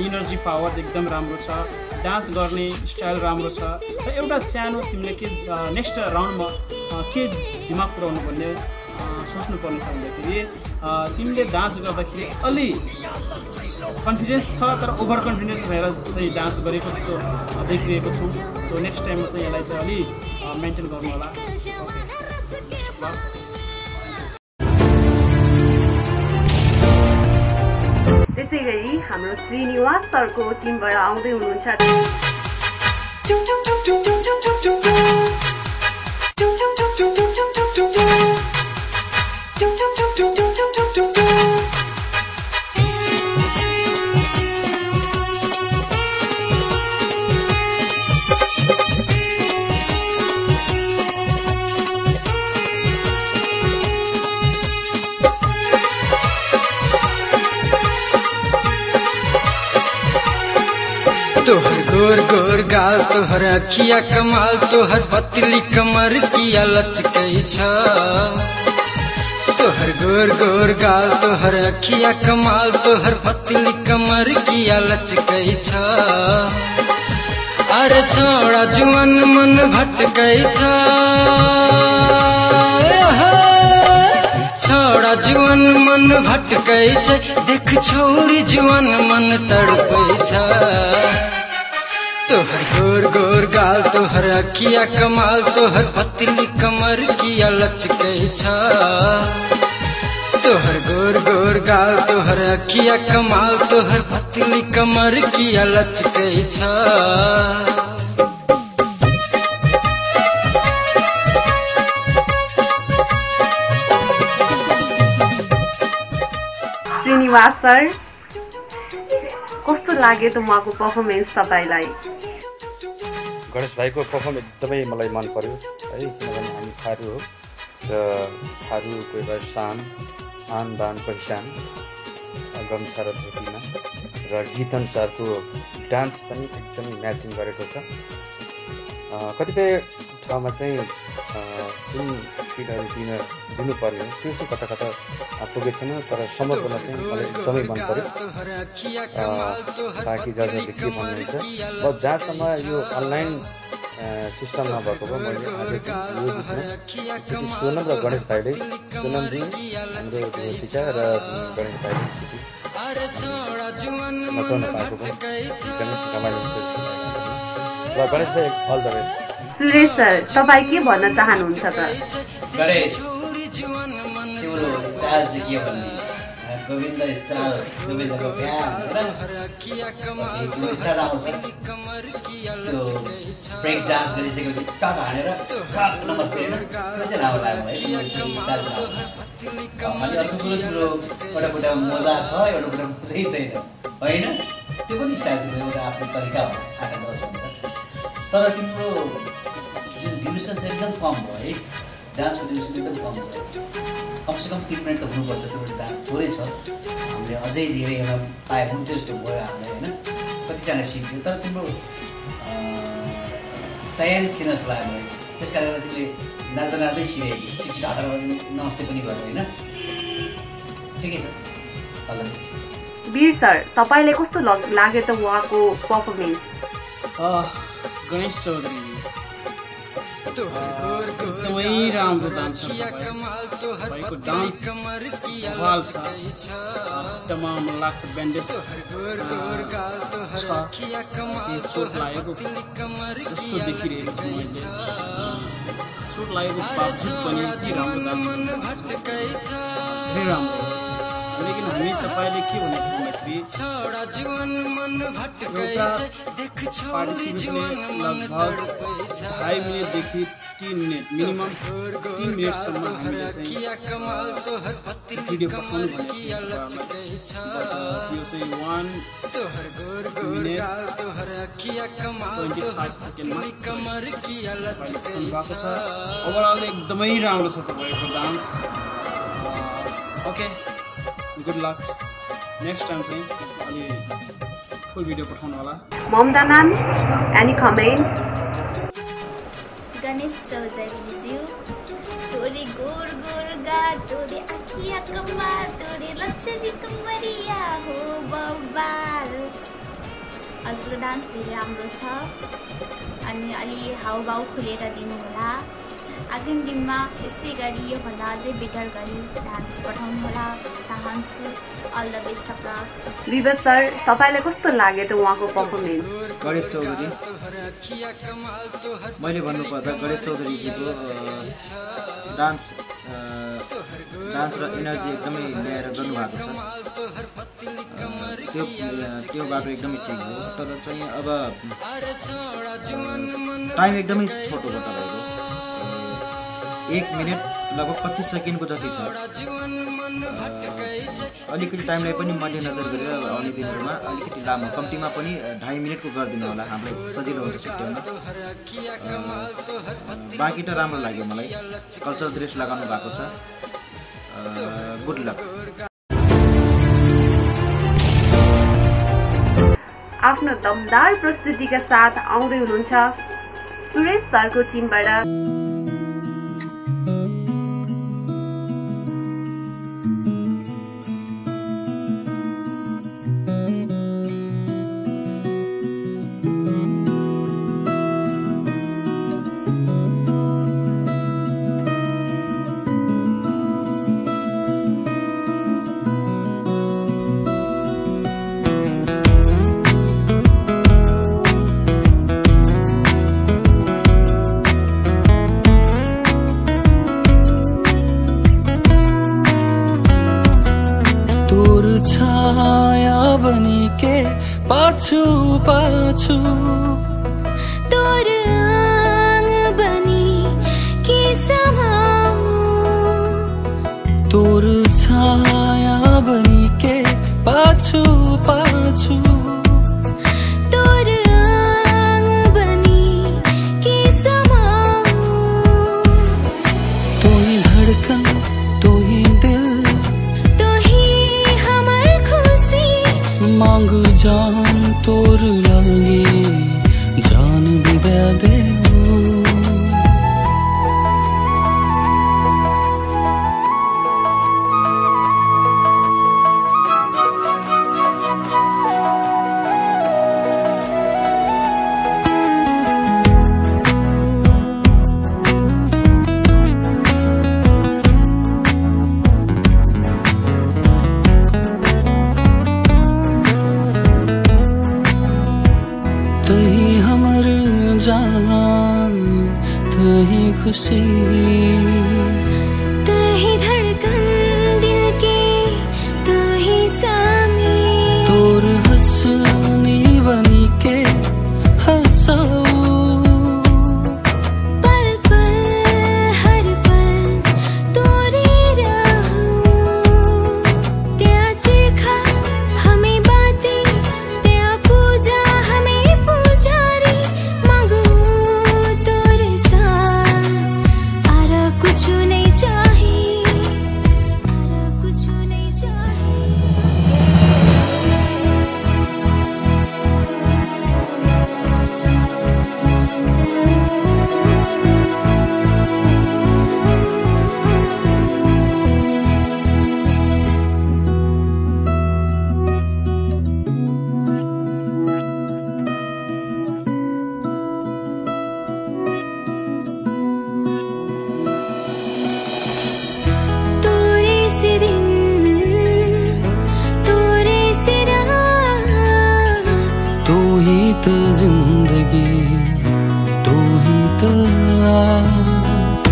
इनर्जी पावर एकदम राम्रो छ, डान्स गर्ने स्टाइल राम्रो छ। र एउटा सानो तिमीले के नेक्स्ट राउन्डमा के दिमाग पुऱ्याउनु भन्ने सोच्नुपर्ने छ भन्दाखेरि तिमीले डान्स गर्दाखेरि अलि कन्फिडेन्स छ तर ओभर कन्फिडेन्स भएर चाहिँ डान्स गरेको जस्तो देखिरहेको छु। सो नेक्स्ट टाइममा चाहिँ यसलाई चाहिँ अलि मेन्टेन गर्नु होला। त्यसै गरी हाम्रो श्रीनिवास सरको टिमबाट आउँदै हुनुहुन्छ तोहर गोर गोर गाल तोहर अखिया कमाल तोहर पतली कमर किया लचकई छ। तोहर गोर गोर गाल तोहर अखिया कमाल तोहर पतली कमर किया लचकई छ। अरे छोड़ा जुअन मन भटकई छ, छोड़ा जुअन मन भटकई छ। देख छोरी जुअन मन तड़पई छ। तोहर गोर गोर गाल तोहर अखिया कमाल तोहर पतली कमर किया लचकई छ। तोहर गोर गोर गाल तोहर अखिया कमाल तोहर पतली कमर किया लचकई छ। कुमार सर, कस्तो लाग्यो त उहाँको पर्फर्मेन्स तपाईलाई? गणेश भाइको पर्फर्म एकदमै मलाई मन पर्यो है, किनभने हामी थारू हो र थारूको एउटा शान आन बान पहिचान गम्छा र धोतीमा र गीत अनुसारको डान्स पनि एकदमै म्याचिङ गरेको छ। कतिपय ठाउँमा चाहिँ जुन फिडहरू दिनुपर्ने हो त्यो चाहिँ कता कता पुगेको छैन, तर समग्रमा चाहिँ मलाई एकदमै मन पर्यो। बाँकी जजहरूले के भन्नुहुन्छ, अब जहाँसम्म यो अनलाइन सिस्टम नभएको भयो, मैले आज यो गीतमा सोनम र गणेश भाइले, सोनमजी हाम्रो शिक्षा र गणेश भाइले छुट्टी नचाउन पाएको भयो, एकदमै रमाइलो र गणेश भाइ all the best. Suresh sir, तपाईँ के भन्न चाहनुहुन्छ त? गणेश तिम्रो स्टाइल चाहिँ के भन्ने, गोविन्द स्टाइल, गोविन्दको फ्यान होइन, स्टाइल राम्रो छ। त्यो ब्रेक डान्स गरिसकेपछि टक हानेर टक नमस्ते होइन, त्यो चाहिँ राम्रो लाग्यो है, त्यो स्टाइल चाहिँ राम्रो। अनि अर्को कुरो तिम्रो एउटा कुरा मजा छ, एउटा कुरा मजै छैन होइन, त्यो पनि स्टाइल तिम्रो एउटा आफ्नो तरिका हो आँखा जाओस् भनेर। तर तिम्रो जुन ड्युरेसन चाहिँ एकदम कम भयो है, डान्सको ड्युरेसन एकदम कम छ, कमसेकम 3 मिनट त हुनुपर्छ। त्यो डान्स थोरै छ, हामीले अझै धेरै हेर्न पाए हुन्थ्यो जस्तो भयो हामीलाई होइन, कतिजना सिक्थ्यो। तर तिम्रो तयारी थिएन जस्तो लाग्यो मलाई, त्यस कारणले तिमीले नाच्दा नाच्दै सिकेको छिटो 18 बजी नमस्ते पनि गर्यो होइन, ठिकै छ। वीर सर, तपाईँले कस्तो लाग्यो त उहाँको पर्फर्मेन्स? गणेश चौधरी एकदमै राम्रो डान्सर तपाईँको डान्स बवाल छ, एकदम मलाई लाग्छ ब्यान्डेज छ, के चोट लागेको जस्तो देखिरहेको छु मैले। चोट लागेको बावजुद पनि के राम्रो डान्स धेरै राम्रो। लेकिन हामी तपाईँले के भनेको भन्दाखेरि एउटा पार्टिसिपेन्टले लगभग 2.5 मिनटदेखि 3 मिनट मिनिमम 3 मिनटसम्म हामीले चाहिँ भिडियो पठाउनु भनेको यो चाहिँ 1 मिनट 25 सेकेन्डमा भएको छ। ओभरअल एकदमै राम्रो छ तपाईँको dance. Okay, good luck, next time चाहिँ अलि फुल भिडियो पठाउनु होला। Mamata ma'am, any comment? Ganesh Chaudhary jyu, तोरे गोर गोर गाल, तोरे आँखिया कमाल, तोरे लच्छरी कमरिया हो बवाल। हजुरको डान्स धेरै राम्रो छ, अनि अलि हाउभाउ खुलेर दिनु होला। आगामी दिनमा यसै गरी योभन्दा अझै बेटर गरी डान्स पठाउनु होला चाहन्छु। All the best of luck. Vivek sir, तपाईँलाई कस्तो लाग्यो त उहाँको पर्फर्मेन्स? गणेश चौधरी, मैले भन्नुपर्दा गणेश चौधरीजीको डान्स र एनर्जी एकदमै ल्याएर गर्नुभएको छ, त्यो बाटो एकदमै ठिक हो। तर चाहिँ अब टाइम एकदमै छोटो हो तपाईँको, 1 मिनट लगभग 25 सेकेन्डको जति छ। अलिकति टाइमलाई पनि मध्यनजर गरेर आउने दिनहरूमा अलिकति लामो कम्तीमा पनि 2.5 मिनटको गरिदिनु होला, हामीलाई सजिलो हुन्छ सिक्ट्याउन। बाँकी त राम्रो लाग्यो मलाई, कल्चरल ड्रेस लगाउनु भएको छ। Good lock. आफ्नो दमदार प्रस्तुतिका साथ आउँदै हुनुहुन्छ सुरेश सरको टिमबाट छाया बनी के पाछू पाछू तोर आंग बनी के समाऊं, तोर छाया बनी के पाल्छु पाल्छु तोर आंग बनी के समाऊं तू ही धड़कन तू ही दिल तो ही हमर खुशी मांगू जान तोर लागे जान भी दे दे खुशी तू ही धड़कन दिल की तू ही सामी तोर हंसनी बनी के हंसाऊं पल पल हर पल तोरी रहूं त्या चिरखा हमें बातें त्या पूजा हमें पुजारी मांगू तोरे साथ कुछ नहीं चाहिए कुछ नहीं जिंदगी तू ही तो आस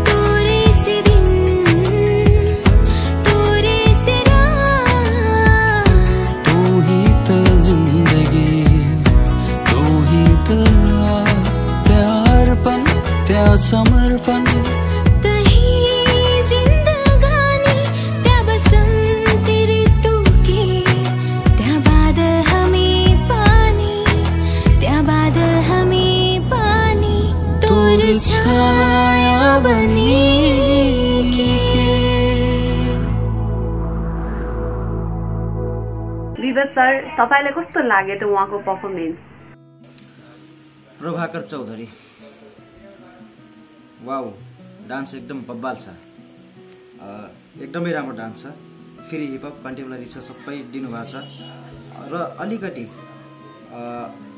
तोरे से दिन तोरे से रात तू ही तो जिंदगी तू ही तो आस त्यारपन त्या समर्पण छाया बनी विवेक सर तपाईलाई कस्तो लाग्यो त उहाँको performance Prabhakar Chaudhary wow dance एकदम बब्बाल छ एकदमै राम्रो डान्स छ फेरि हिपहप कन्टेम्पोरेरी छ सबै दिनुभएको छ र अलिकति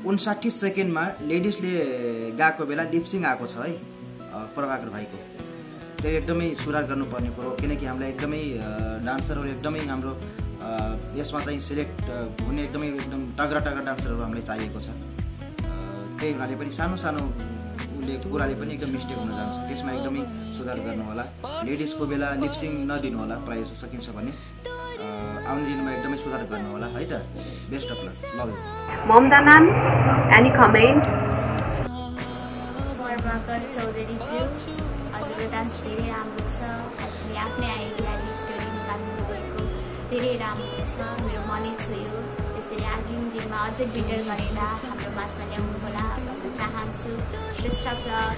59 सेकेन्डमा लेडिजले गाएको बेला लिपसिङ आएको छ है प्रभाकर भाइको त्यो एकदमै सुधार गर्नुपर्ने कुरो किनकि हामीलाई एकदमै डान्सरहरू एकदमै हाम्रो यसमा चाहिँ सिलेक्ट हुने एकदम तगडा डान्सरहरू हामीलाई चाहिएको छ त्यही हुनाले पनि सानो सानो कुराले पनि एकदम मिस्टेक हुन जान्छ त्यसमा एकदमै सुधार गर्नु होला लेडिजको बेला लिपसिङ नदिनु होला प्रायः सकिन्छ भने आउने दिनमा एकदमै सुधार गर्नु होला है त best of luck love you Mamata ma'am any comment Prabhakar चौधरीज्यू हजुरको डान्स धेरै राम्रो छ हजुरले आफ्नै आइडियाले स्टोरी निकाल्नु भएको धेरै राम्रो छ मेरो मनै छोयो त्यसरी आगामी दिनमा अझै बेटर गरेर हाम्रो माझमा ल्याउनु होला भन्न चाहन्छु best of luck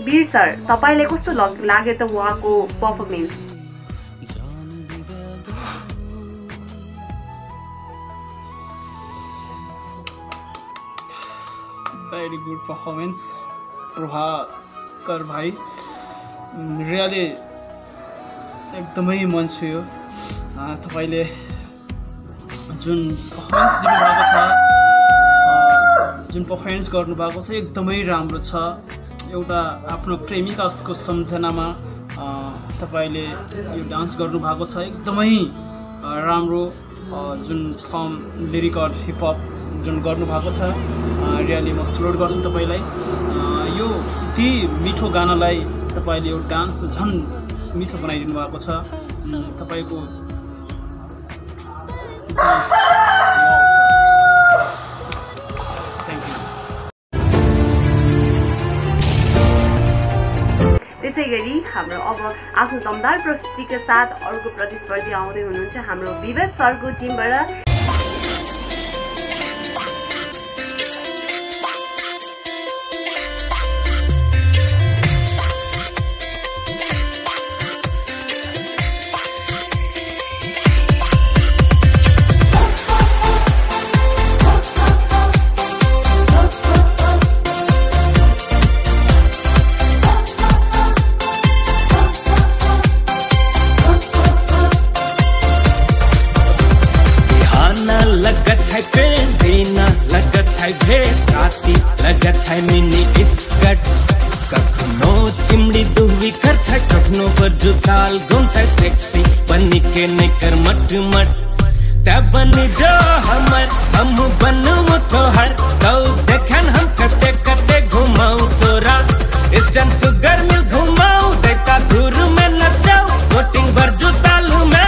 Veer sir तपाईलाई कस्तो लाग्यो त उहाँको performance very good performance Prabhakar भाइ रियली एकदमै मन छुयो तपाईले जुन पर्फर्मेन्स गर्नुभएको छ एकदमै राम्रो छ एउटा आफ्नो प्रेमिकाको सम्झनामा तपाईले यो डान्स गर्नुभएको छ एकदमै राम्रो जुन फर्म लिरिकल हिपहप जुन गर्नुभएको छ रियली म सल्युट गर्छु तपाईलाई यो यति मिठो गानालाई तपाईले यो डान्स झन् मिठो बनाइदिनु भएको छ तपाईको त्यसै गरी हाम्रो अब आफ्नो दमदार प्रस्तुतिका साथ अर्को प्रतिस्पर्धी आउँदै हुनुहुन्छ हाम्रो विवेक सरको टिमबाट। जुताल घुम्छ सेक्सी बनी के निकर मट मट त्या बनी जो हमर हम बनू तोहर तो देखन हम कते कते घुमाऊ तोरा ईस्टर्न सुगर मिल घुमाऊ देता दूर में नचाऊ वोटिंग भर जुतालू में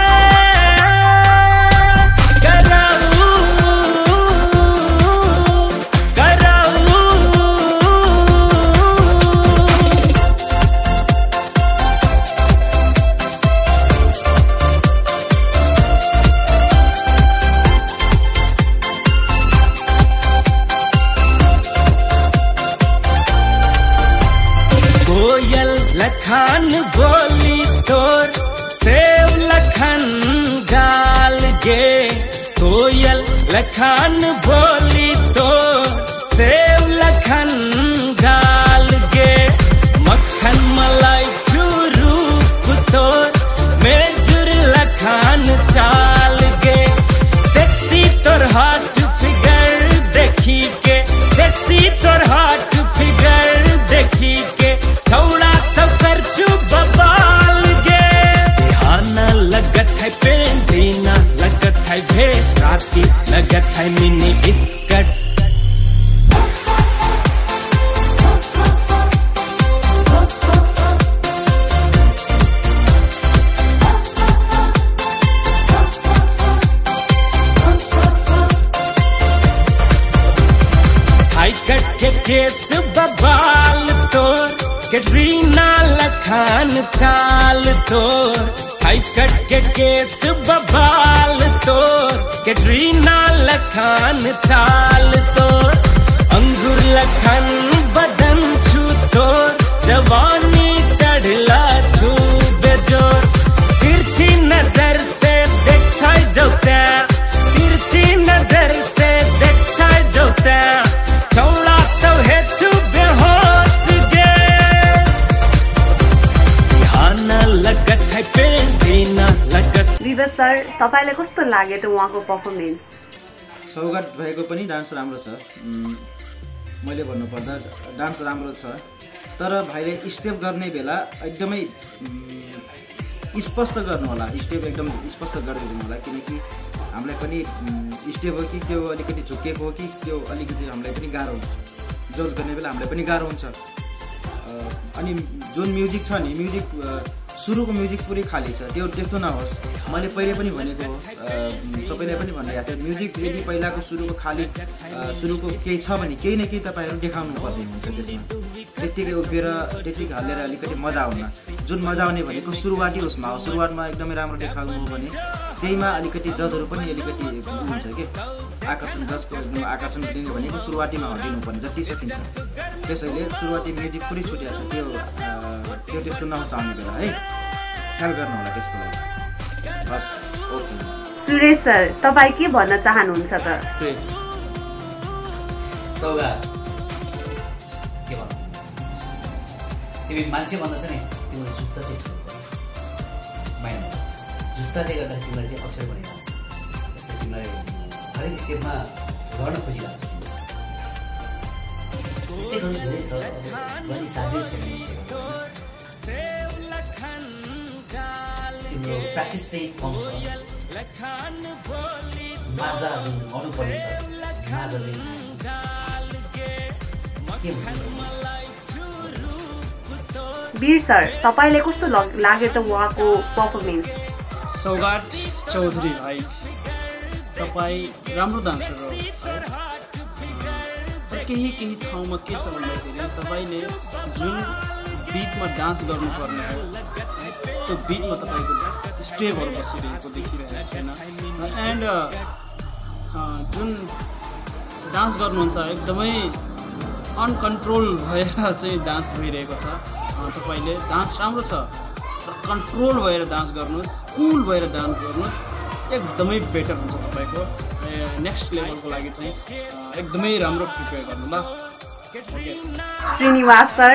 लखन बोली तोर सेव लखन गाल गे कोयल लखन बोली तोर सेव लखन गाल गे मक्खन मलाई रूप तोर मेजुर लखन चाल गे सेक्सी तोर हॉट फिगर देखी के सेक्सी तोर हॉट फिगर देखी के थोड़ा लगत है पेंटीना लगत है भेस राती लगत है मिनी बिस्कट हाई कट के केस बबाल तोर कैटरीना लखन चाल तोर हाई कट के केस बबाल तोर कैटरीना लखन चाल तोर अंगूर लखन बदन छू तोर जवानी चढ़ला छू बेजोर तिरछी नजर से देखा जोता तिरछी नजर से देखा जोता चौड़ा तो है छू बेहोश गे बिहाना लगत है विवेक सर तपाईलाई कस्तो लाग्यो त उहाँको पर्फर्मेन्स? सौगात भएको पनि डान्स राम्रो छ। मैले भन्नुपर्दा डान्स राम्रो छ तर भाइले स्टेप गर्ने बेला एकदमै स्पष्ट गर्नु होला स्टेप एकदम स्पष्ट गरिदिनु होला किनकि हामीलाई पनि स्टेप हो कि त्यो अलिकति झुकेको हो कि त्यो अलिकति हामीलाई पनि गाह्रो हुन्छ जज गर्ने बेला हामीलाई पनि गाह्रो हुन्छ। अनि जुन म्युजिक छ नि म्युजिक सुरुको म्युजिक पुरै खाली छ त्यो त्यस्तो नहोस्। मैले पहिले पनि भनेको हो सबैलाई पनि भनिरहेको थिएँ म्युजिक यदि पहिलाको सुरुको खाली सुरुको केही छ भने केही न केही तपाईँहरू देखाउनु पर्ने हुन्छ त्यसमा त्यत्तिकै उभिएर त्यत्तिकै हालेर अलिकति मजा आउन जुन मजा आउने भनेको सुरुवाती उसमा हो सुरुवातमा एकदमै राम्रो देखाउनु हो भने त्यहीमा अलिकति जजहरू पनि अलिकति हुन्छ कि आकर्षण जजको आकर्षण दिने भनेको सुरुवातीमा हटिनु पर्ने जति सकिन्छ त्यसैले सुरुवाती म्युजिक पुरै छुट्या छ त्यो त्यस्तो नहोस् आउने बेला है ख्याल गर्नु होला त्यसको लागि बस ओके। सुरेश सर तपाईँ के भन्न चाहनुहुन्छ त? सौगात के भन्नु तिमी मान्छे भन्दा छ नि तिम्रो जुत्ता चाहिँ ठिक छ माइन्ड जुत्ताले गर्दा तिमीलाई चाहिँ अक्षर बनिरहेको छ जस्तै तिमीलाई हरेक स्टेपमा गर्न खोजिरहेको छ स्टेपहरू धेरै छ पनि साध्यै छैन स्टेपहरू तिम्रो प्र्याक्टिस चाहिँ कम छ माजा जुन आउनुपर्ने छ माजा चाहिँ के भन्छ वीर सर तपाईलाई कस्तो लाग्यो त उहाँको पर्फर्मेन्स? सौगात चौधरी भाइ तपाईँ राम्रो डान्सर हो तर केही ठाउँमा के छ भन्दाखेरि तपाईँले जुन बिटमा डान्स गर्नुपर्ने हो त्यो बिटमा तपाईँको स्टेपहरू बसिरहेको देखिरहेको छैन एन्ड जुन डान्स गर्नुहुन्छ एकदमै अनकन्ट्रोल भएर चाहिँ डान्स भइरहेको छ तपाईँले डान्स राम्रो छ तर कन्ट्रोल भएर डान्स गर्नुहोस् कुल भएर डान्स गर्नुहोस् एकदमै बेटर हुन्छ तपाईँको नेक्स्ट लेभलको लागि चाहिँ एकदमै राम्रो प्रिपेयर गर्नु ल श्रीनिवास सर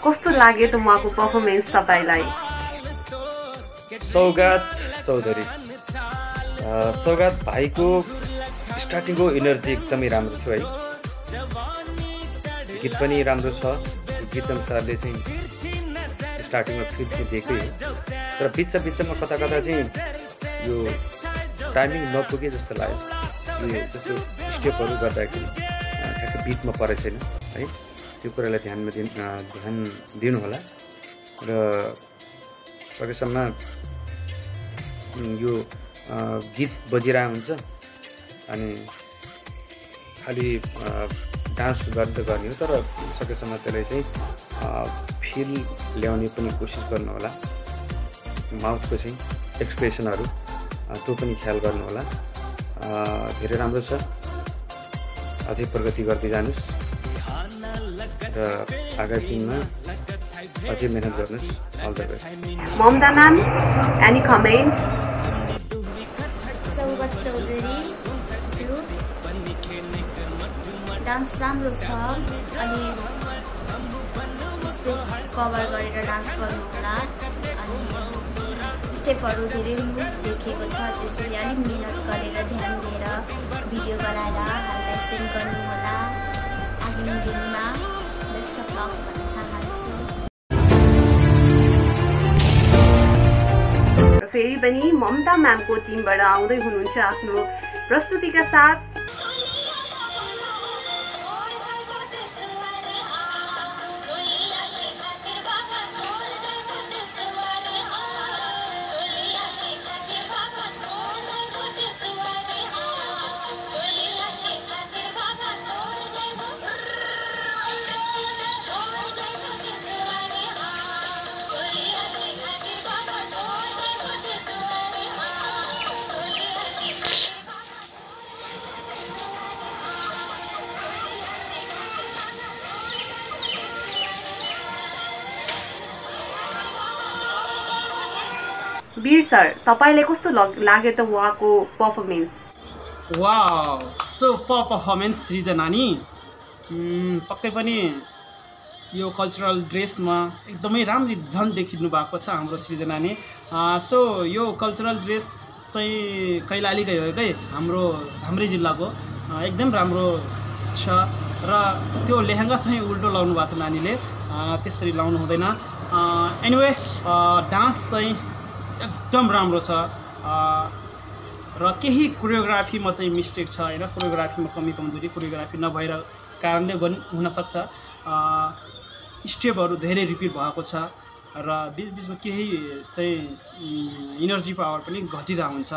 कस्तो लाग्यो त उहाँको पर्फर्मेन्स तपाईँलाई सौगात चौधरी सौगात भाइको स्टार्टिङको इनर्जी एकदमै राम्रो थियो है गीत पनि राम्रो छ गीतम सरले चाहिँ स्टार्टिङमा फिल दिएकै हो तर बिचमा कता चाहिँ यो टाइमिङ नपुगे जस्तो लाग्यो यो त्यस्तो स्टेपहरू गर्दाखेरि ठ्याक्कै बिटमा परेको छैन है त्यो कुरालाई ध्यान दिनु होला र सकेसम्म यो गीत बजिरहेको हुन्छ अनि खालि डान्स गर्ने हो तर सकेसम्म त्यसलाई चाहिँ फिल ल्याउने पनि कोसिस गर्नु होला माउथको चाहिँ एक्सप्रेसनहरू त्यो पनि ख्याल गर्नु होला धेरै राम्रो छ अझै प्रगति गर्दै जानुहोस् र आगामी दिनमा अझै मेहनत गर्नुहोस् all the best Mamata ma'am any comment Saugat Chaudhary dance राम्रो छ अनि स्पेस कभर गरेर डान्स गर्नु होला अनि स्टेपहरू धेरै लुज देखेको छ त्यसैले अलिक मिहिनेत गरेर ध्यान दिएर भिडियो बनाएर हामीलाई सेन्ड गर्नु होला आगामी दिनमा बेस्ट अफ लक भन्न चाहन्छु फेरि पनि ममता म्यामको टिमबाट आउँदै हुनुहुन्छ आफ्नो प्रस्तुतिका साथ वीर सर तपाईलाई कस्तो लाग्यो त उहाँको पर्फर्मेन्स वाउ सुपर पर्फर्मेन्स सृजना नानी पक्कै पनि यो कल्चरल ड्रेसमा एकदमै राम्ररी झन् देखिनु भएको छ हाम्रो सृजना नानी सो यो कल्चरल ड्रेस चाहिँ कैलालीकै हो है हाम्रै जिल्लाको एकदम राम्रो छ र त्यो लेहेङ्गा चाहिँ उल्टो लाउनु भएको छ नानीले त्यसरी लाउनु हुँदैन एनिवे डान्स चाहिँ एकदम राम्रो छ र केही कोरियोग्राफीमा चाहिँ मिस्टेक छ हैन कोरियोग्राफीमा कमी कमजोरी कोरियोग्राफी नभएर कारणले हुनसक्छ स्टेपहरू धेरै रिपिट भएको छ र बीचमा केही चाहिँ इनर्जी पावर पनि घटिरहेको हुन्छ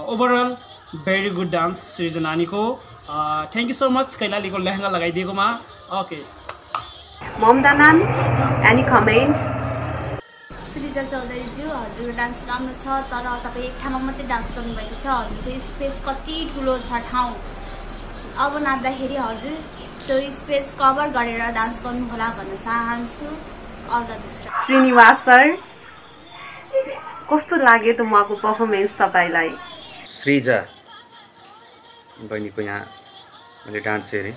overall very good dance Srijana नानीको थ्याङ्क यू सो मच कैलालीको लेहेङ्गा लगाइदिएकोमा okay Mamata ma'am any comment Srijana चौधरीज्यू हजुर डान्स राम्रो छ तर तपाईँ एक ठाउँमा मात्रै डान्स गर्नुभएको छ हजुरको स्पेस कति ठुलो छ ठाउँ अब नाच्दाखेरि हजुर त्यो स्पेस कभर गरेर डान्स गर्नु होला भन्न चाहन्छु all the best Srinivas sir कस्तो लाग्यो त उहाँको पर्फर्मेन्स तपाईलाई श्रीजा बहिनीको यहाँ मैले डान्स हेरेँ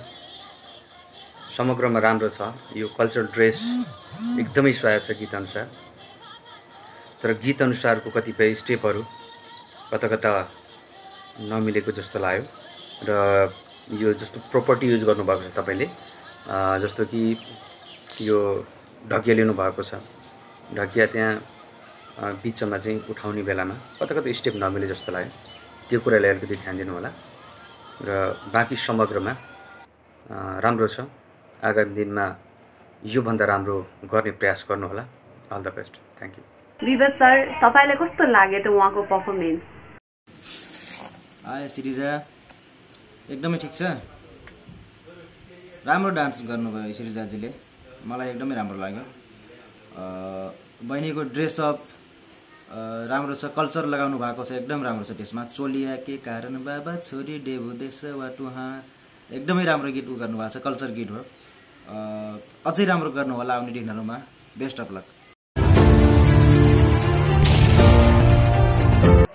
समग्रमा राम्रो छ यो कल्चरल ड्रेस एकदमै सुहाएको छ गीत अनुसार तर गीत अनुसारको कतिपय स्टेपहरू कता नमिलेको जस्तो लाग्यो र यो जस्तो प्रोपर्टी युज गर्नुभएको छ तपाईँले जस्तो कि यो ढकिया लिनु भएको छ ढकिया त्यहाँ बिचमा चाहिँ उठाउने बेलामा कता स्टेप नमिले जस्तो लाग्यो त्यो कुरालाई अलिकति ध्यान दिनु होला र बाँकी समग्रमा राम्रो छ आगामी दिनमा योभन्दा राम्रो गर्ने प्रयास गर्नुहोला all the best thank you Vivek sir तपाईलाई कस्तो लाग्यो त उहाँको पर्फर्मेन्स आए सृजा एकदमै ठिक छ राम्रो डान्स गर्नुभयो सृजाजीले मलाई एकदमै राम्रो लाग्यो। बहिनीको ड्रेसअप राम्रो छ, कल्चर लगाउनु भएको छ, एकदम राम्रो छ त्यसमा। चोलिया के कारण बाबा छोरी डेबु देश वा टुहा, एकदमै राम्रो गीत गर्नुभएको छ, कल्चर गीत हो। अझै राम्रो गर्नु होला आउने दिनहरूमा। Best of lock.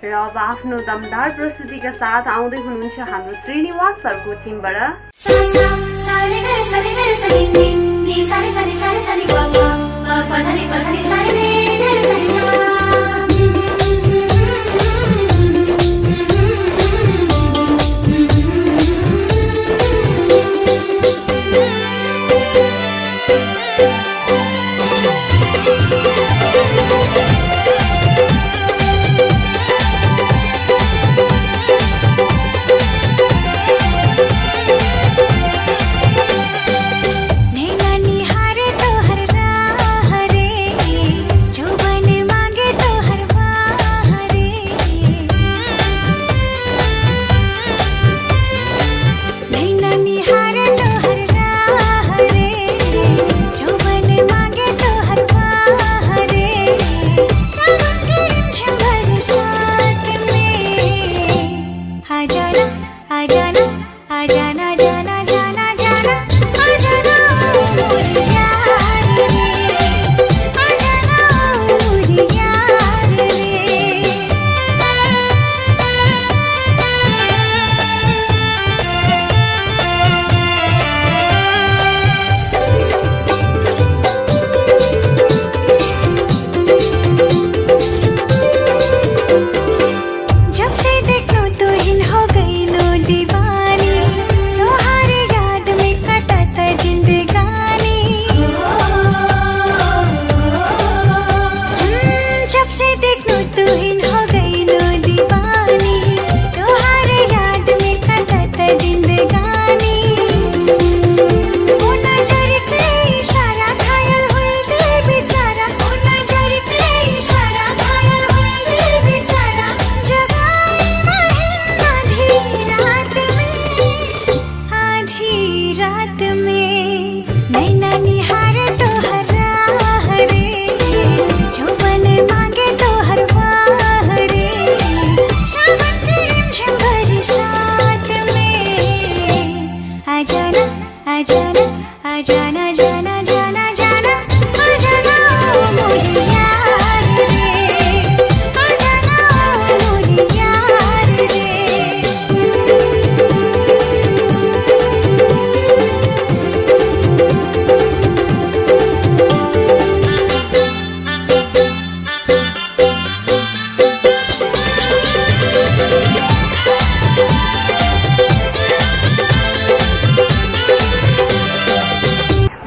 र अब आफ्नो दमदार प्रस्तुतिका साथ आउँदै हुनुहुन्छ हाम्रो श्रीनिवास सरको टिमबाट।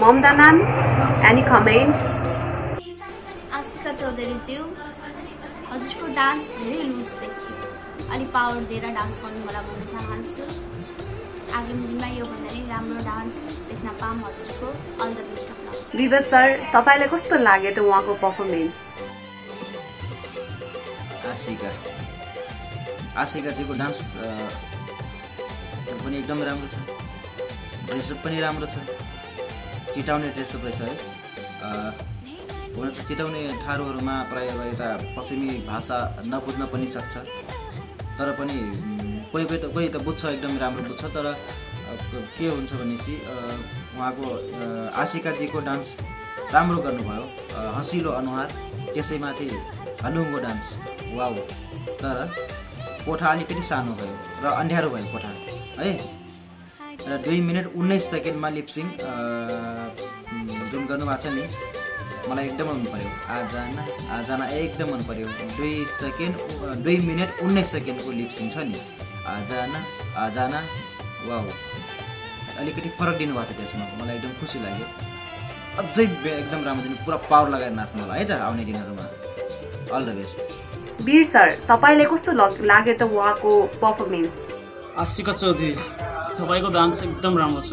Momda ma'am, any comment? Ashika चौधरीज्यू, हजुरको डान्स धेरै लुज देखियो, अलि पावर दिएर डान्स गर्नु होला भन्न चाहन्छु। आगामी दिनमा योभन्दा नि राम्रो डान्स देख्न पाऊँ हजुरको। All the best of luck. Vivek sir, तपाईलाई कस्तो लाग्यो त उहाँको पर्फर्मेन्स? आशिकाजीको डान्स पनि एकदम राम्रो छ, ड्रेसअप पनि राम्रो छ, चिटाउने ड्रेसअप रहेछ है। हुन त चिटाउने ठाडोहरूमा प्रायः यता पश्चिमी भाषा नबुझ्न पनि सक्छ, तर पनि कोही त बुझ्छ, एकदमै राम्रो बुझ्छ। तर के हुन्छ भनेपछि उहाँको आशिकाजीको डान्स राम्रो गर्नुभयो, हँसिलो अनुहार, त्यसैमाथि हलुङ्गो डान्स, वाउ। तर कोठा अलिकति सानो भयो र अँध्यारो भयो कोठा है। र 2 मिनट 19 सेकेन्डमा लिपसिङ जुन गर्नुभएको छ नि, मलाई एकदम मन पर्यो। आजाना एकदम मन पर्यो। 2 मिनट 19 सेकेन्डको लिपसिङ छ नि, आजाना वाउ। अलिकति फरक दिनुभएको छ त्यसमा, मलाई एकदम खुसी लाग्यो। अझै एकदम राम्रो दिनु, पुरा पावर लगाएर नाच्नु होला है त आउने दिनहरूमा। All the best. Veer sir, तपाईलाई कस्तो लाग्यो त उहाँको पर्फर्मेन्स? आशिका चौधरी, तपाईँको डान्स एकदम राम्रो छ।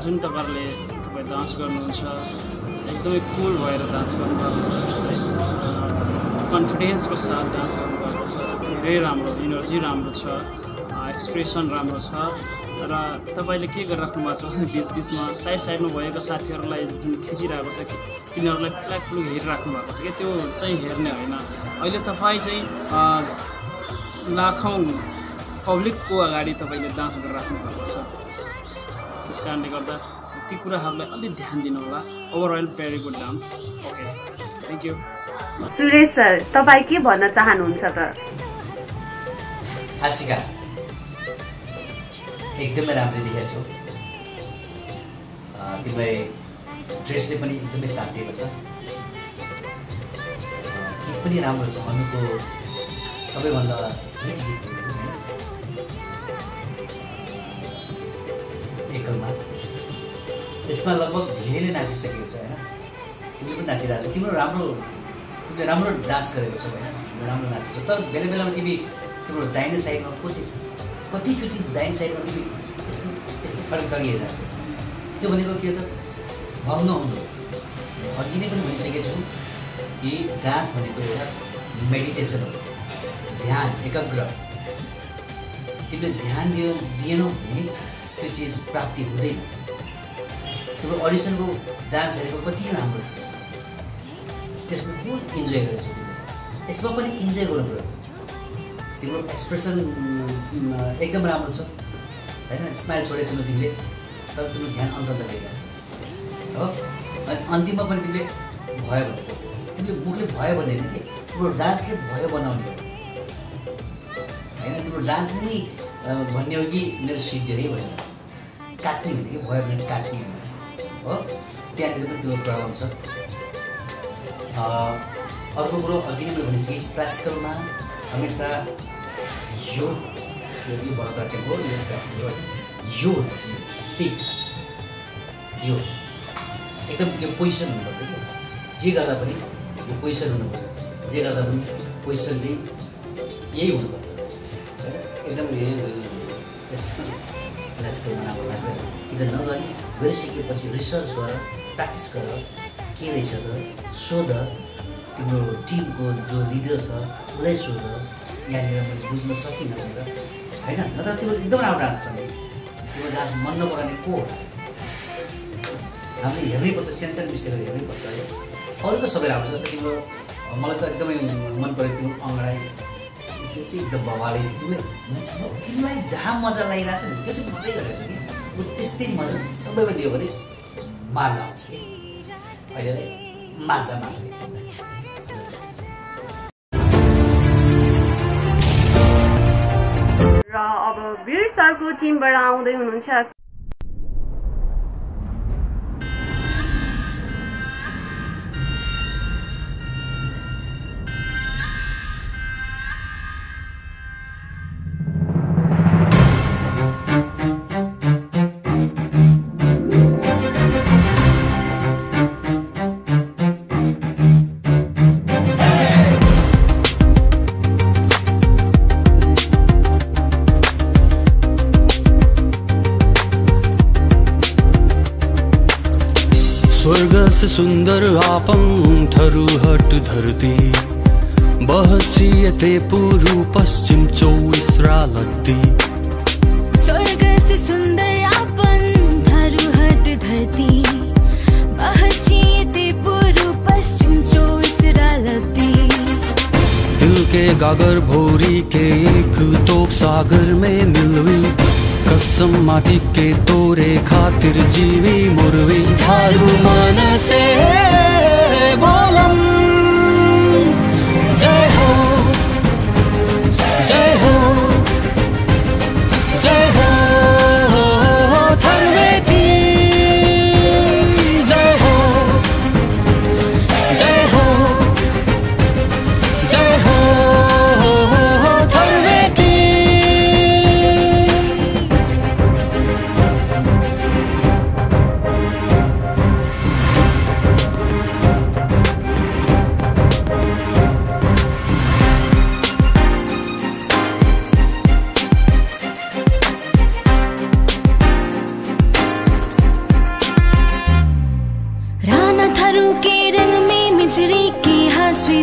जुन तपाईँ डान्स गर्नुहुन्छ एकदमै कुल भएर डान्स गर्नुभएको छ है, कन्फिडेन्सको साथ डान्स गर्नुभएको छ। धेरै राम्रो, इनर्जी राम्रो छ, एक्सप्रेसन राम्रो छ। र तपाईँले के गरिराख्नु भएको छ बिचबिचमा साइडमा भएको साथीहरूलाई जुन खिचिरहेको छ कि तिनीहरूलाई फ्ल्याग हेरिराख्नु भएको छ कि त्यो चाहिँ हेर्ने होइन। अहिले तपाईँ चाहिँ लाखौँ पब्लिकको अगाडि तपाईँले डान्स गरिराख्नु भएको छ। त्यस कारणले गर्दा ती कुराहरूलाई अलिक ध्यान दिनु होला। Overall very good dance. Okay, thank you. Suresh sir, तपाईँ के भन्न चाहनुहुन्छ त? आशिका एकदमै राम्रो देखेको छौ। तिमीलाई ड्रेसले पनि एकदमै साथ दिएको छ। गीत पनि राम्रो छ। अनुको सबैभन्दा हिट गीत हो एकलमा। त्यसमा लगभग धेरैले नाचिसकेको छ होइन। तिमीले पनि नाचिरहेको छौ। तिमीले राम्रो डान्स गरेको छौ होइन। तिमीले राम्रो नाचेको छौ। तर बेला बेलामा तिम्रो दाहिने साइडमा को चाहिँ छ? कतिचोटि दाहिने साइडमा तिमी यस्तो छडी हेरिरहेको छ। त्यो भनेको के त? भङ्ग हुनु। अघि नै पनि भनिसकेको छु कि डान्स भनेको एउटा मेडिटेसन हो, ध्यान, एकाग्र। तिमीले ध्यान दिएनौ भने त्यो चिज प्राप्ति हुँदैन। तिम्रो अडिसनको डान्स हेरेको कति राम्रो, त्यसमा फुल इन्जोय गरेको छ। यसमा पनि इन्जोय गर्नु पऱ्यो। तिम्रो एक्सप्रेसन एकदम राम्रो छ होइन। स्माइल छोडेको छैन तिमीले, तर तिम्रो ध्यान अन्त गइरहेको छ हो। अनि अन्तिममा पनि तिमीले भयो भन्छ। तिमीले मुखले भयो भन्ने कि तिम्रो डान्सले भयो बनाउने हो होइन। तिम्रो डान्सले नै भन्ने हो कि मेरो सिद्धि है भयो, काट्ने भने कि भयो भने काट्ने हो। त्यहाँनिर पनि तिम्रो प्रभाव छ। अर्को कुरो अघि नै मैले भनिसकेँ, क्लासिकलमा हमेसा यो भरतनाट्यम हो, यो क्लासिकल हो। यो स्टिक यो एकदम यो पोजिसन हुनुपर्छ कि जे गर्दा पनि यो पोजिसन हुनुपर्छ। जे गर्दा पनि पोजिसन चाहिँ यही हुनुपर्छ एकदम। यस्तो क्लासिकलमा राम्रो लाग्यो कि त नगरी गरिसकेपछि रिसर्च गर, प्र्याक्टिस गर, के रहेछ त सोध। तिम्रो टिमको जो लिडर छ उसलाई सोध, यहाँनिर मैले बुझ्न सकिनँ भनेर होइन। नत्र तिम्रो एकदम राम्रो डान्स छ। तिम्रो डान्स मन नपराउने को हो? हामीले हेर्नैपर्छ, सानो मिस्टेकहरू हेर्नैपर्छ है। अरू त सबै राम्रो छ। जस्तो तिम्रो मलाई त एकदमै मन पऱ्यो तिम्रो अङ्गडाई, त्यो चाहिँ एकदम बवालै थियो। तिमीलाई जहाँ मजा लागिरहेको छ नि त्यो चाहिँ मजै गरेको छ कि त्यस्तै मजा सबैमा दियो भने माझा आउँछ कि अहिले माझा मात्रै। र अब वीर सरको टिमबाट आउँदै हुनुहुन्छ स्वर्ग से सुंदर आपं थरुहट धरती बहसियते पूर्व पश्चिम 24 रालद्दी। स्वर्ग से सुंदर आपं थरुहट धरती बहसियते पूर्व पश्चिम 24 रालद्दी। दिल के गागर भोरी के एक तोप सागर में मिलवी, कसम माटी के तोरे खातिर जीवी मुरवी। थारू मन से बोलम जय हो जय हो जय हो थरवेती जय हो जय हो जय हो थरवेती।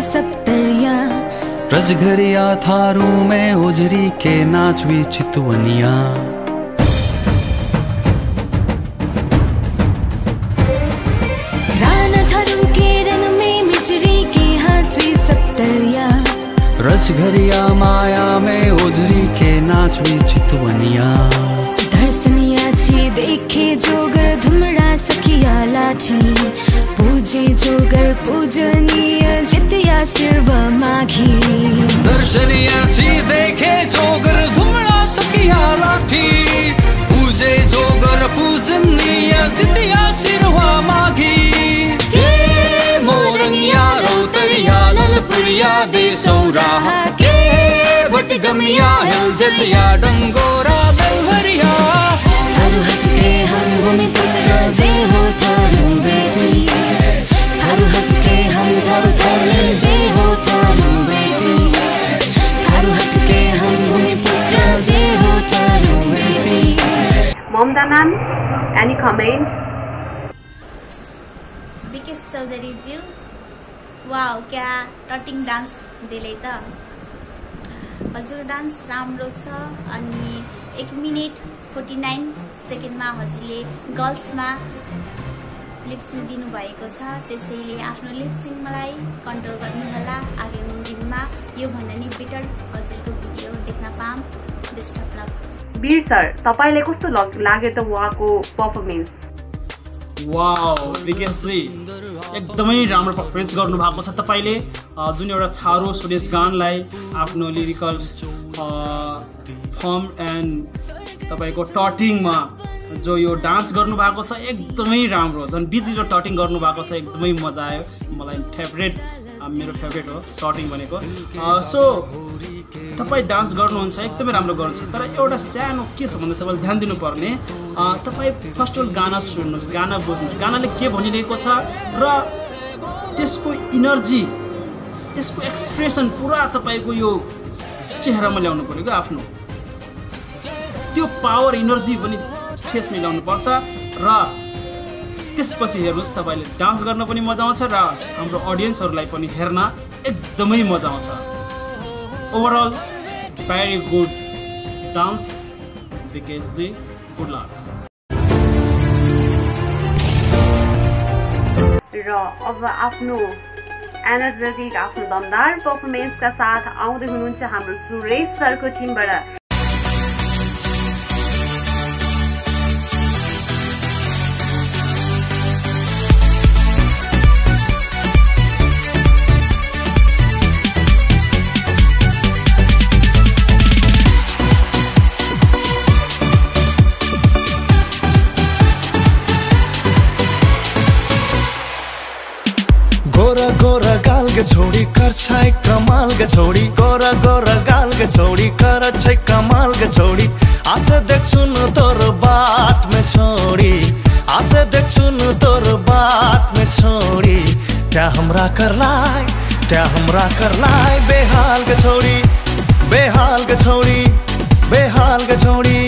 सप्तरिया रजघरिया थारू में उजरी के नाचवी चितवनिया। रजघरिया माया में ओझरी के नाचवी चितवनिया दर्शनिया छी देखे जोगर धुमड़ा सखिया लाठी पूजे जोगर पूजनीय जितिया सिर्व माघी दर्शनिया छी देखे जोगर धुमड़ा सखिया लाठी पूजे जोगर पूजनीय जितिया सिर्व माघी के मोरनिया रौतरिया ललपुरिया देसौरा के बटगमिया हेलजलिया डंगोरा बेलहरिया थारू हटके हम भूमि पुत्र जय हो थारू बेटी थारू हटके हम थारू थारू जय हो थारू बेटी थारू हटके हम भूमि पुत्र जय हो थारू बेटी। Mamta ma'am, any comment? Vikesh Chaudhary ज्यू, वाउ क्या टटिङ डान्स दिले त। हजुर डान्स राम्रो छ अनि 1 मिनेट 49 सेकेन्डमा हजुरले गर्ल्समा लिपसिङ दिनुभएको छ, त्यसैले आफ्नो लिपसिङ मलाई कन्ट्रोल गर्नुहोला। आगामी दिनमा यो भन्दा नि बेटर हजुरको भिडियो देख्न पाऊँ। Best of luck. Veer sir, तपाईलाई कस्तो लाग्यो त उहाँको पर्फर्मेन्स? वाउ विकेशजी एकदमै राम्रो पर्फर्मेन्स गर्नुभएको छ तपाईँले। जुन एउटा थारू सुरेश गानलाई आफ्नो लिरिकल फर्म एन्ड तपाईँको टटिङमा जो यो डान्स गर्नुभएको छ एकदमै राम्रो, झन् बिजिलो टटिङ गर्नुभएको छ, एकदमै मजा आयो। मलाई मेरो फेभरेट हो टटिङ भनेको। सो तपाईँ डान्स गर्नुहुन्छ एकदमै राम्रो गर्नुहुन्छ, तर एउटा सानो के छ भन्दा तपाईँले ध्यान दिनुपर्ने, तपाईँ फर्स्ट अफ अल गाना सुन्नुहोस्, गाना बुझ्नुहोस्, गानाले के भनिरहेको छ र त्यसको इनर्जी, त्यसको एक्सप्रेसन पुरा तपाईँको यो चेहरामा ल्याउनु पऱ्यो क्या आफ्नो, त्यो पावर इनर्जी पनि फेस मिलाउनु पर्छ र त्यसपछि हेर्नुहोस् तपाईँले डान्स गर्न पनि मजा आउँछ र हाम्रो अडियन्सहरूलाई पनि हेर्न एकदमै मजा आउँछ। ओभरअल भेरी गुड डान्स विकेशजी, गुड लक। र अब आफ्नो एनर्जेटिक आफ्नो दमदार पर्फर्मेन्सका साथ आउँदै हुनुहुन्छ हाम्रो सुरेश सरको टिमबाट। गोरा गोरा गाल के छोड़ी कर छै कमाल के छोड़ी, गोरा गोरा गाल के छोड़ी कर छै कमाल के छोड़ी। आसे देख सुन तोर बात में छोड़ी, आसे देख सुन तोर बात में छोड़ी। क्या हमरा कर लाई बेहाल के छोड़ी, बेहाल के छोड़ी, बेहाल के छोड़ी।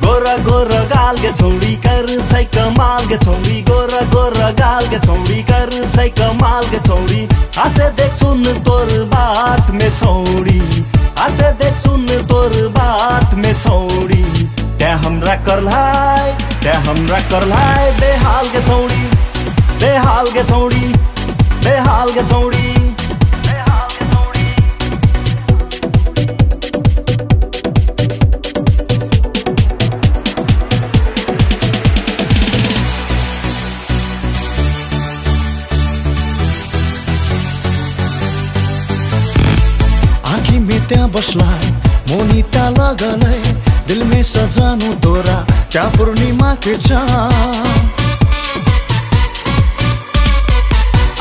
गोरा गोरा गाल के छोड़ी कर छै कमाल के छोड़ी, गोरा गोरा गाल के छोड़ी कर छै कमाल के छोड़ी। आसे देख सुन तोर बात में छोड़ी, आसे देख सुन तोर बात में छोड़ी। क्या हमरा कर लाई बेहाल के छोड़ी, बेहाल के छोड़ी, बेहाल के छोड़ी। त्यहाँ बसलाई मोनी त्यहाँ लगलै, दिल में सजानु तोरा क्या पूर्णिमा के चाँद।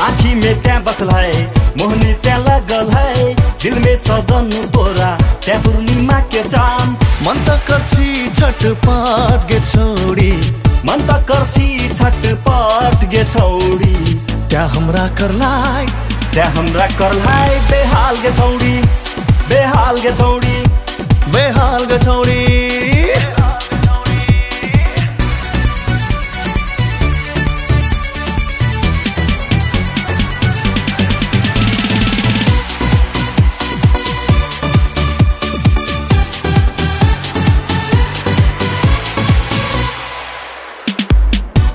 आँखी में त्यहाँ बसलाई मोहनी त्यहाँ लगल है, दिल में सजानु तोरा क्या पूर्णिमा के चाँद। मन त करछी छटपट गे छोड़ी, मन त करछी छटपट गे छोड़ी। क्या हमरा कर लाई बेहाल के छोड़ी, बेहाल के छोड़ी, बेहाल के छोड़ी।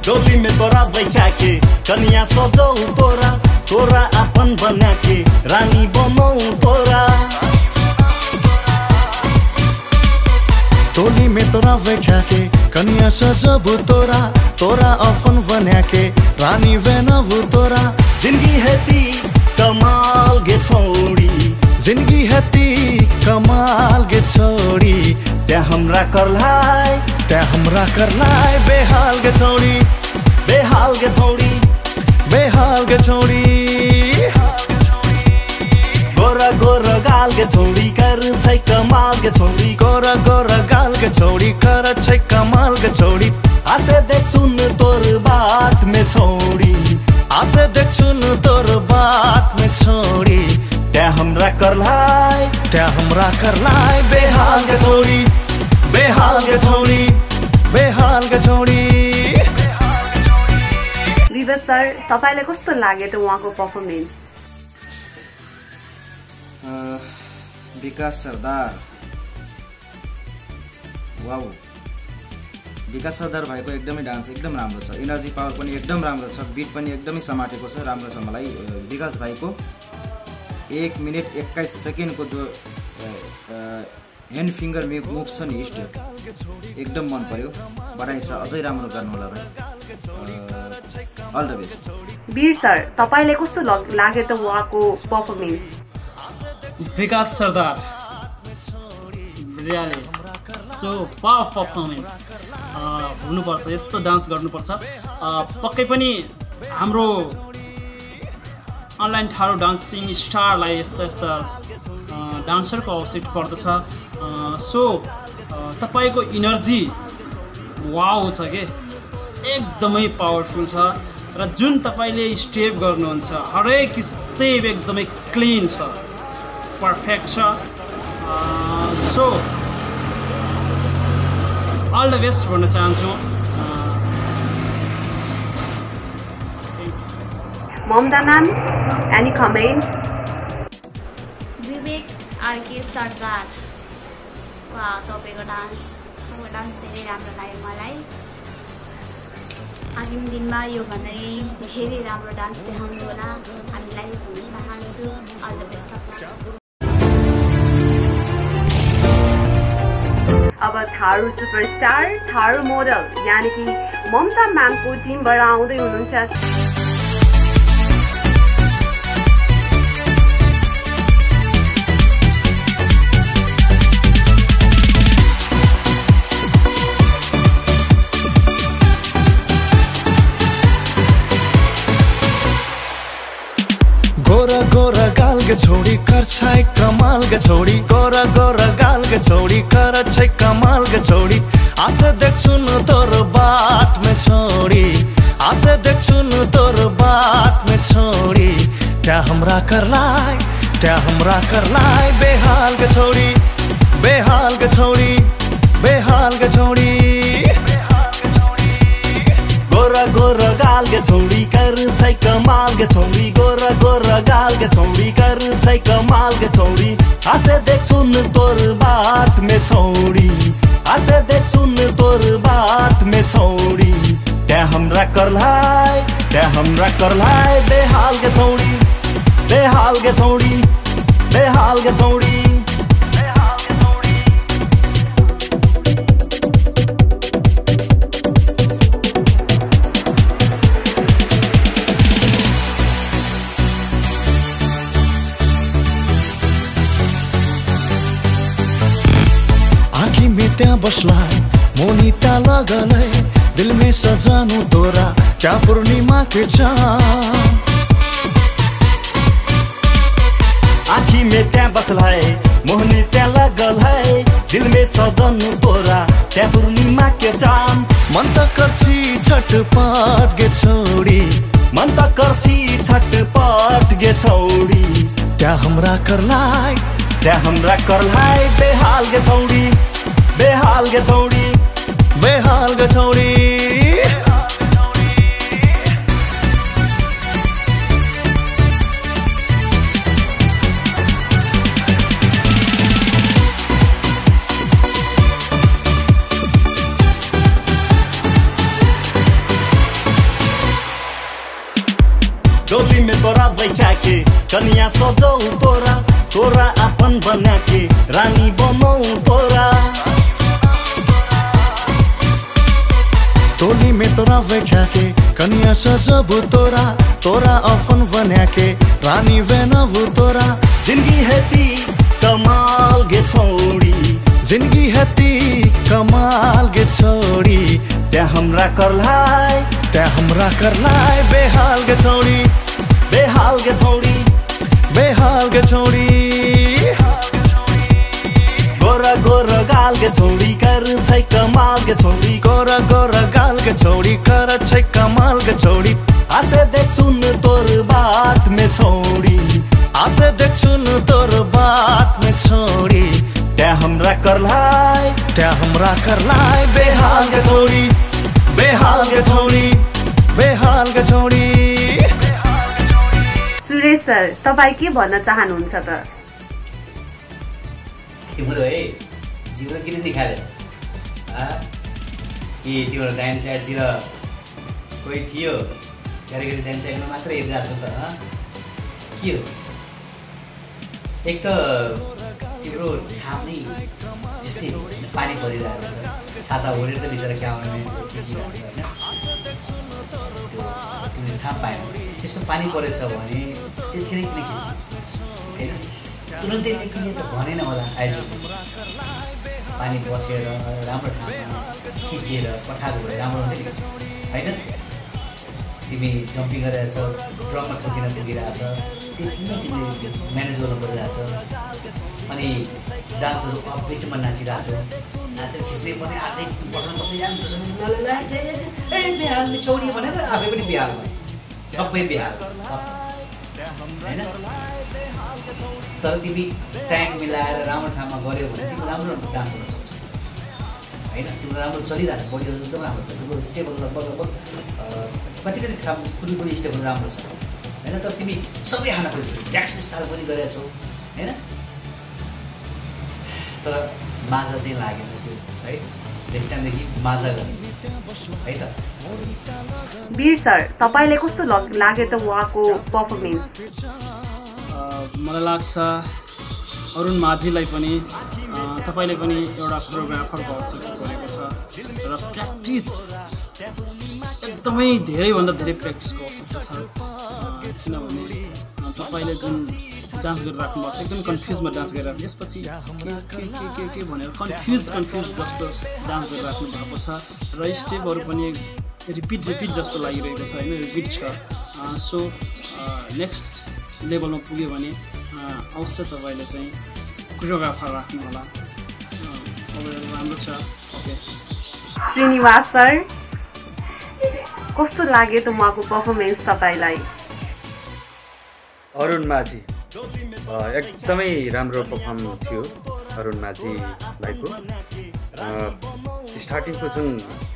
डोली में तोरा बैठा के कनिया सजौ तोरा, तोरा अपन बना के रानी बनाऊं तोरा टोली में तोरा बैठा के कन्या सजबू तोरा तोरा अपन बना के रानी बनबू तोरा जिंदगी है ती कमाल गे छोड़ी जिंदगी है ती कमाल गे छोड़ी त्या हमरा करलाई बेहाल गे छोड़ी बेहाल गे छोड़ी बेहाल गे छोड़ी गोरा गोरा गाल के छोड़ी कर छै कमाल के छोड़ी गोरा गोरा गाल के छोड़ी कर छै कमाल के छोड़ी आसे देख सुन तोर बाट में छोड़ी आसे देख सुन तोर बाट में छोड़ी त्या हमरा करलाई बेहाल के छोड़ी बेहाल के छोड़ी बेहाल के छोड़ी विवेक सर तपाईलाई कस्तो लाग्यो त उहाँको परफर्मेन्स विकास सरदार वाउ विकास सरदार भाइको एकदमै डान्स एकदम राम्रो छ एनर्जी पावर पनि एकदम राम्रो छ बिट पनि एकदमै समाटेको छ राम्रो छ मलाई विकास भाइको 1 मिनेट 21 सेकेन्डको जो ह्यान्ड फिङ्गर मुभ छ नि स्टेप एकदम मन पर्यो बधाई छ अझै राम्रो गर्नु होला भाइ all the best Veer sir तपाईलाई कस्तो लाग्यो त उहाँको performance Vikas Sardar really so power performance हुनुपर्छ यस्तो डान्स गर्नुपर्छ पक्कै पनि हाम्रो अनलाइन ठाडो डान्सिङ स्टारलाई यस्ता डान्सरको आवश्यकता पर्दछ सो तपाईको इनर्जी वाउ छ के एकदमै पावरफुल छ र जुन तपाईले स्टेप गर्नुहुन्छ हरेक स्टेप एकदमै क्लीन छ पर्फेक्ट छ सो अल द बेस्ट भन्न चाहन्छु ममता मैम एनी कमेन्ट विवेक आरके सरदार तपाईँको डान्स धेरै राम्रो लाग्यो मलाई आगामी दिनमा योभन्दा धेरै राम्रो डान्स देखाउनु होला हामीलाई भन्न चाहन्छु अल द बेस्ट अफ अब थारू सुपरस्टार थारू मोडल यानी कि ममता मैमको टिमबाट आउँदै हुनुहुन्छ गोरा गोरा गाल के छोड़ी कर छै कमाल के छोड़ी गोरा गोरा गाल के छोड़ी कर छै कमाल के छोड़ी आसे देख सुन तोर बाट में छोड़ी आसे देख सुन तोर बाट में छोड़ी त्या हमरा करलाई बेहाल के छोड़ी बेहाल के छोड़ी बेहाल के छोड़ी गोरा गोरा गाल के छोड़ी कर छै कमाल के छोड़ी गोरा गोरा गाल के छोड़ी कर छै कमाल के छोड़ी आसे देख सुन तोर बाट में छोड़ी आसे देख सुन तोर बाट में छोड़ी त्या हमरा करलाई बेहाल के छोड़ी बेहाल के छोड़ी बेहाल के छोड़ी त्यहाँ बसलाई मोनी त्यहाँ लगलै दिल में सजानु तोरा क्या पूर्णिमा के चाँद आँखी में त्यहाँ बसलाई मोहनी त्यहाँ लगल है दिल में सजानु तोरा क्या पूर्णिमा के चाँद मन त करछी छटपट गे छोड़ी मन त करछी छटपट गे छोड़ी त्या हमरा करलाई बेहाल गे छोड़ी बेहाल के छोड़ी बेहाल के छोड़ी डोली में तोरा बैठा के कन्या सजौ तोरा तोरा अपन बना के रानी बनौ तोरा डोली में तोरा बैठा के कन्या सजबू तोरा तोरा अपन बना के रानी बनबू तोरा जिंदगी है ती कमाल गे छोड़ी जिंदगी है ती कमाल गे छोड़ी त्या हमरा करलाई बेहाल गे छोड़ी बेहाल गे छोड़ी बेहाल गे छोड़ी गोरा गोरा गाल गे छोड़ी कर छै कमाल गे छोड़ी गोरा गोरा गाल गे छोड़ी कर छै कमाल गे छोड़ी आसे देखछुन तोर बाट में छोड़ी आसे देखछुन तोर बाट में छोड़ी त्या हमरा करलाई बेहाल गे छोड़ी बेहाल गे छोड़ी बेहाल गे छोड़ी सुरेश सर तपाईँ के भन्न चाहनुहुन्छ त तिम्रो है जिउलाई किन देखाले कि तिम्रो डाइन साइडतिर कोही थियो गरी डाइन साइडमा मात्र हेरिरहेको छ त के हो एक त तिम्रो छाप नै त्यस्तै पानी परिरहेको छ छाता ओढेर त बिचरा क्याउन खिचिरहेको छ होइन तिमीले थाहा पाएन त्यस्तो पानी परेछ भने त्यतिखेर किन खिच्नु होइन तुरन्तै तिमीले त भनेन होला आइज पानी बसेर राम्रो ठाउँमा खिचेर पठाएको भए राम्रो हुन्थ्यो नि होइन तिमी जम्पिङ गरिरहेछौ ड्रममा ठोकिन पुगिरहेछ त्यति नै तिमीले म्यानेज गर्नु परिरहेछ अनि डान्सहरू अपबिटमा नाचिरहेछौ नाचेर खिच्नै पर्ने आजै पठाउनुपर्छ यहाँ ए बिहाल छोडी भनेर आफै पनि बिहाल भयो सबै बिहाल होइन तर तिमी टाइम मिलाएर राम्रो ठाउँमा गऱ्यौ भने तिमी राम्रो डान्स गर्न सक्छौ होइन तिम्रो राम्रो चलिरहेको छ बडीहरू एकदम राम्रो छ तिम्रो स्टेबल लगभग कति कति ठाउँ कुनै स्टेबल राम्रो छ होइन तर तिमी सबै हाल्न खोज्छौ ज्याक्सन स्टाइल पनि गरेका छौ होइन तर माझा चाहिँ लागेन त्यो है नेक्स्ट टाइमदेखि माझा गर्ने है त वीर सर तपाईँले कस्तो लाग्यो त उहाँको पर्फर्मेन्स मलाई लाग्छ अरुण माझीलाई पनि तपाईँले पनि एउटा कोरियोग्राफरको आवश्यकता परेको छ र प्र्याक्टिस एकदमै धेरैभन्दा धेरै प्र्याक्टिसको आवश्यकता छ किनभने तपाईँले जुन डान्स गरिराख्नु भएको छ एकदम कन्फ्युजमा डान्स गरिरहेको त्यसपछि के भनेर कन्फ्युज जस्तो डान्स गरिराख्नु भएको छ र स्टेपहरू पनि रिपिट जस्तो लागिरहेको छ होइन रिपिट छ सो नेक्स्ट लेभलमा पुग्यो भने अवश्य तपाईँले चाहिँ कोरियोग्राफर राख्नु होला राम्रो छ ओके श्रीनिवास सर कस्तो लाग्यो त उहाँको पर्फर्मेन्स तपाईँलाई अरुण माझी एकदमै राम्रो पर्फर्म थियो अरुण माझी भाइको स्टार्टिङको जुन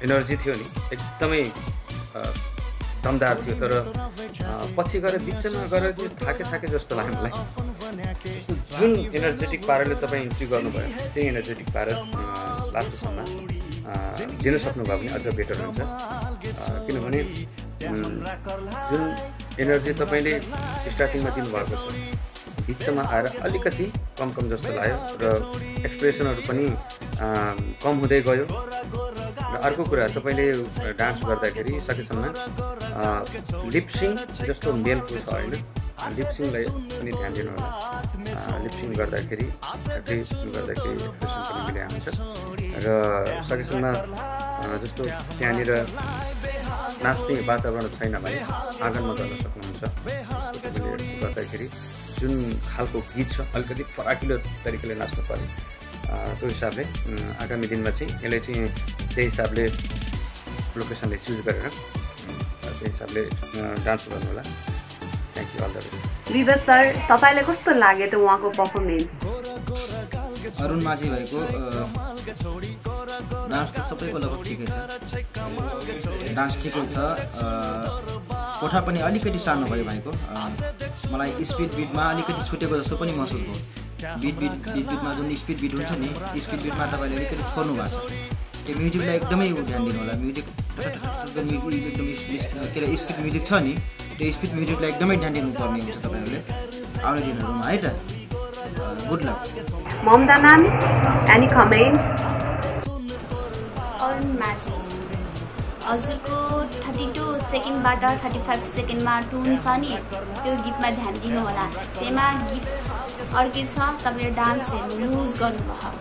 एनर्जी थियो नि एकदमै दमदार थियो तर पछि गएर बिचमा गएर थाके जस्तो लाग्यो मलाई जुन एनर्जेटिक पाराले तपाईँ इन्ट्री गर्नुभयो त्यही एनर्जेटिक पारा लास्टसम्म दिन सक्नुभयो भने अझ बेटर हुन्छ किनभने जुन एनर्जी तपाईँले स्टार्टिङमा दिनुभएको छ बिचमा आएर अलिकति कम जस्तो लाग्यो र एक्सप्रेसनहरू पनि कम हुँदै गयो र अर्को कुरा तपाईँले डान्स गर्दाखेरि सकेसम्म लिपसिङ जस्तो मेलको छ होइन लिपसिङलाई पनि ध्यान दिनु होला लिपसिङ गर्दाखेरि एक्सप्रेसन पनि मिले आउँछ र सकेसम्म जस्तो त्यहाँनिर नाच्ने वातावरण छैन भने आँगनमा गर्न सक्नुहुन्छ गर्दाखेरि जुन खालको गीत छ अलिकति फराकिलो तरिकाले नाच्नु पर्यो त्यो हिसाबले आगामी दिनमा चाहिँ यसलाई चाहिँ त्यही हिसाबले लोकेसनले चुज गरेर त्यही हिसाबले डान्स गर्नु होला thank you all the best Vivek sir तपाईँलाई कस्तो लाग्यो त उहाँको पर्फर्मेन्स अरुण माझी भाइको डान्स त सबैको लगभग ठिकै छ डान्स ठिकै छ कोठा पनि अलिकति सानो भयो भाइको मलाई स्पिड बिटमा अलिकति छुटेको जस्तो पनि महसुस भयो बिटमा जुन स्पिड बिट हुन्छ नि स्पिड बिटमा तपाईँले अलिकति छोड्नु भएको छ त्यो म्युजिकलाई एकदमै ध्यान दिनु होला म्युजिक एकदम के अरे स्पिड म्युजिक छ नि त्यो स्पिड म्युजिकलाई एकदमै ध्यान दिनुपर्ने हुन्छ तपाईँहरूले आउने दिनहरूमा है त good luck Mamata ma'am any comment Arun Majhi हजुरको 32 सेकेन्डबाट 35 सेकेन्डमा टुन छ नि त्यो गीतमा ध्यान दिनु होला त्यसमा गीत अर्कै छ तपाईँले डान्स हेर्नु लुज गर्नुभयो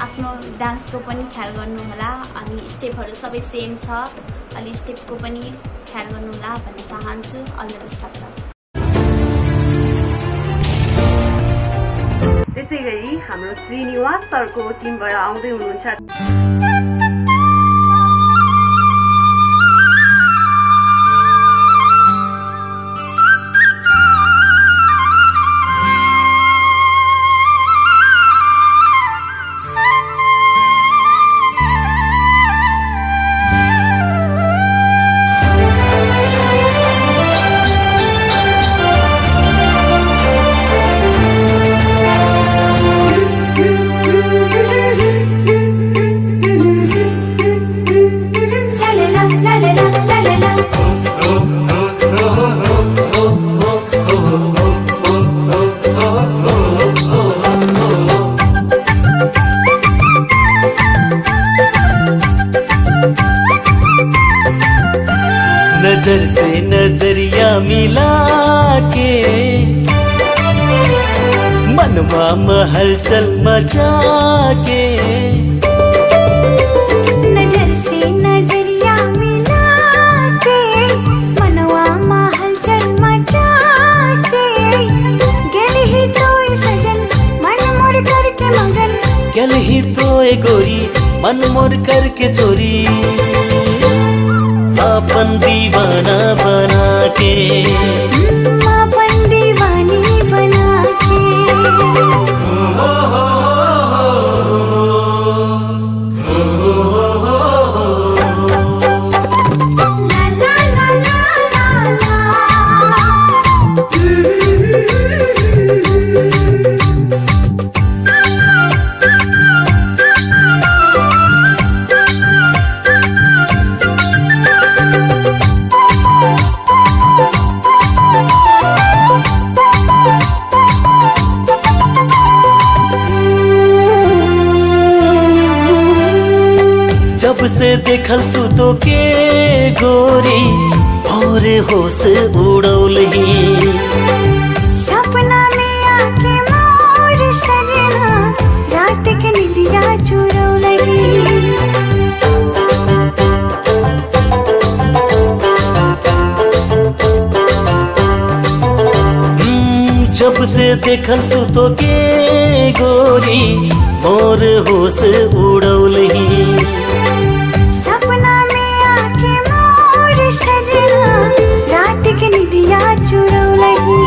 आफ्नो डान्सको पनि ख्याल गर्नु होला अनि स्टेपहरू सबै सेम छ अलि स्टेपको पनि ख्याल गर्नु होला भन्न चाहन्छु अल द बेस्ट त्यसैगरी हाम्रो श्रीनिवास सरको टिमबाट आउँदै हुनुहुन्छ नजर से नजरिया मिला के मनवा में हलचल मचा के नजर से नजरिया मिला के मनवा में हलचल मचा के गेल ही तो सजन मन मोर करके मगन गेल ही तो गोरी मन मोर करके चोरी अपन दीवाना बना के अपन दीवानी बना के जब से देखल सुतो के गोरी और होश उड़ौलही सपना में आके मोर सजना रात के निदिया चुरौलही जब से देखल सुतो के गोरी और होश उड़ौलही सपना में आके मोर सजना रात के निदिया चुरौलही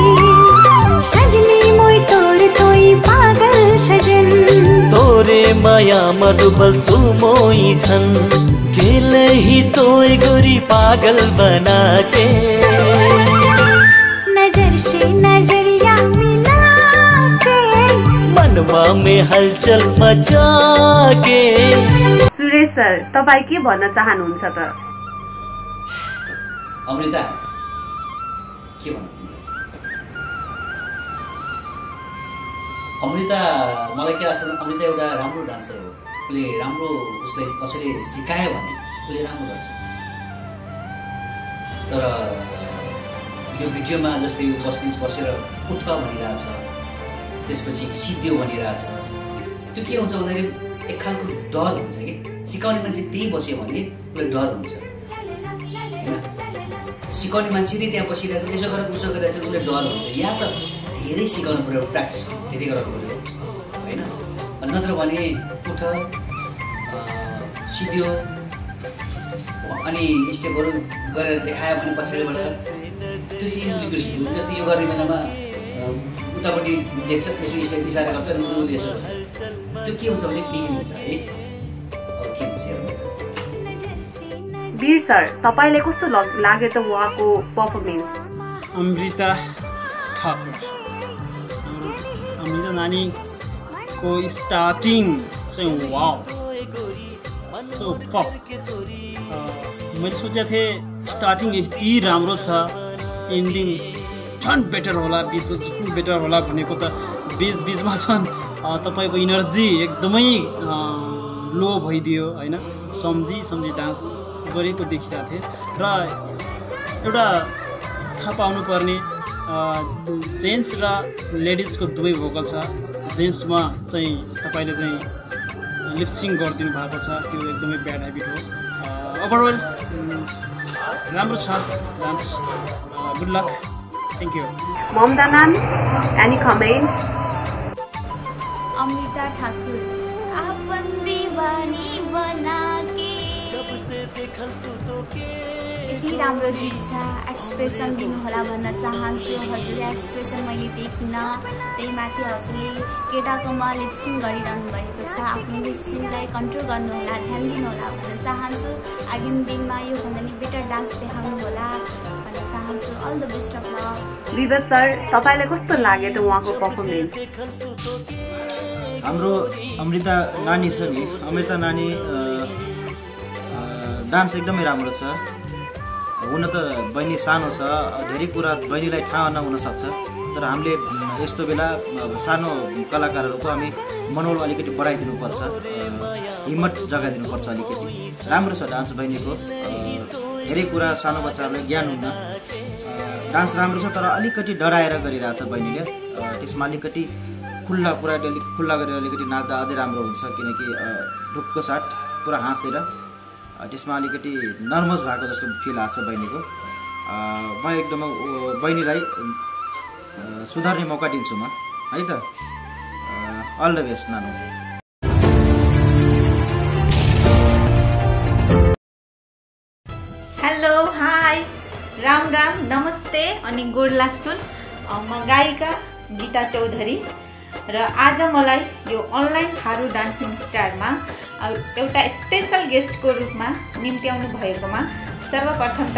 सजनी मोई तोर तोई पागल सजन तोरे माया मधुबल सुमोई झन गेल ही तोय गोरी पागल बना के नजर से नजरिया मिला के मनवा में हलचल मचा के सुरेश सर तपाईँ के भन्न चाहनुहुन्छ त अमृता के भन्नु अमृता मलाई के लाग्छ भने अमृता एउटा राम्रो डान्सर हो उसले राम्रो उसले कसैले सिकायो भने उसले राम्रो गर्छ तर यो भिडियोमा जस्तै यो बसेर उठ भनिरहेछ त्यसपछि सिद्धियो भनिरहेछ त्यो के हुन्छ भन्दाखेरि एक खालको डर हुन्छ कि सिकाउने मान्छे त्यही बस्यो भने उसलाई डर हुन्छ सिकाउने मान्छे नै त्यहाँ बसिरहेछ यसो गरेर उसो गरिरहेछ उसले डर हुन्छ या त धेरै सिकाउनु पऱ्यो प्र्याक्टिस धेरै गर्नु पऱ्यो होइन नत्र भने उठ सिद्धियो अनि स्टेपहरू गरेर देखायो भने पछाडिबाट त्यो चाहिँ उसले बिर्सिदियो जस्तै यो गर्ने बेलामा उतापट्टि देख्छ यसो इसारा गर्छ अनि उसले यसो गर्छ त्यो के हुन्छ भने बिग्रिन्छ है के हुन्छ वीर सर तपाईँलाई कस्तो लाग्यो त उहाँको पर्फर्मेन्स अमृता ठाकुर अमृता नानीको स्टार्टिङ चाहिँ वाउ सो पप मैले सोचेको थिएँ स्टार्टिङ यति राम्रो छ, एन्डिङ झन् बेटर होला, बिचमा झन् बेटर होला भनेको त बिचमा छन् तपाईँको इनर्जी एकदमै लो भइदियो होइन। सम्झी डान्स गरेको देखिरहेको थिएँ र एउटा थाहा पाउनुपर्ने जेन्ट्स र लेडिजको दुवै भोकल छ। जेन्ट्समा चाहिँ तपाईँले चाहिँ लिप्सिङ गरिदिनु भएको छ, त्यो एकदमै ब्याड ह्याबिट हो। ओभरअल राम्रो छ dance. Good luck, thank you. Mamata ma'am, any comment? Amrita Thakur, आपन दीवानी बना के। यति राम्रो गीत छ, एक्सप्रेसन दिनुहोला भन्न चाहन्छु। हजुरले एक्सप्रेसन मैले देखिनँ, त्यही माथि हजुरले केटाकोमा लिप्सिङ गरिरहनु भएको छ। आफ्नो लिप्सिङलाई कन्ट्रोल गर्नुहोला, ध्यान दिनुहोला भन्न चाहन्छु। आगामी दिनमा योभन्दा नि बेटर डान्स देखाउनु होला भन्न चाहन्छु। All the best of luck. Vivek sir, तपाईँलाई कस्तो लाग्यो त उहाँको पर्फर्मेन्स? हाम्रो अमृता नानी छ नि, अमृता नानी डान्स एकदमै राम्रो छ। हुन त बहिनी सानो छ, धेरै कुरा बहिनीलाई थाहा नहुनसक्छ, तर हामीले यस्तो बेला सानो कलाकारहरूको हामी मनोबल अलिकति बढाइदिनुपर्छ, हिम्मत जगाइदिनुपर्छ अलिकति। राम्रो छ डान्स बहिनीको, धेरै कुरा सानो बच्चाहरूलाई ज्ञान हुन्न। डान्स राम्रो छ, तर अलिकति डराएर गरिरहेछ बहिनीले। त्यसमा अलिकति खुल्ला गरेर अलिकति नाच्दा अझै राम्रो हुन्छ, किनकि ढुक्क साट पुरा हाँसेर त्यसमा अलिकति नर्भस भएको जस्तो फिल आएको छ बहिनीको। म एकदमै बहिनीलाई सुधार्ने मौका दिन्छु म, है त। अल द बेस्ट नानु। हेलो, हाई, राम राम, नमस्ते अनि गुड लाग्छन्। म गायिका गीता चौधरी र आज मलाई यो अनलाइन थारू डान्सिङ स्टारमा एउटा स्पेशल गेस्टको रूपमा निम्त्याउनु भएकोमा सर्वप्रथम त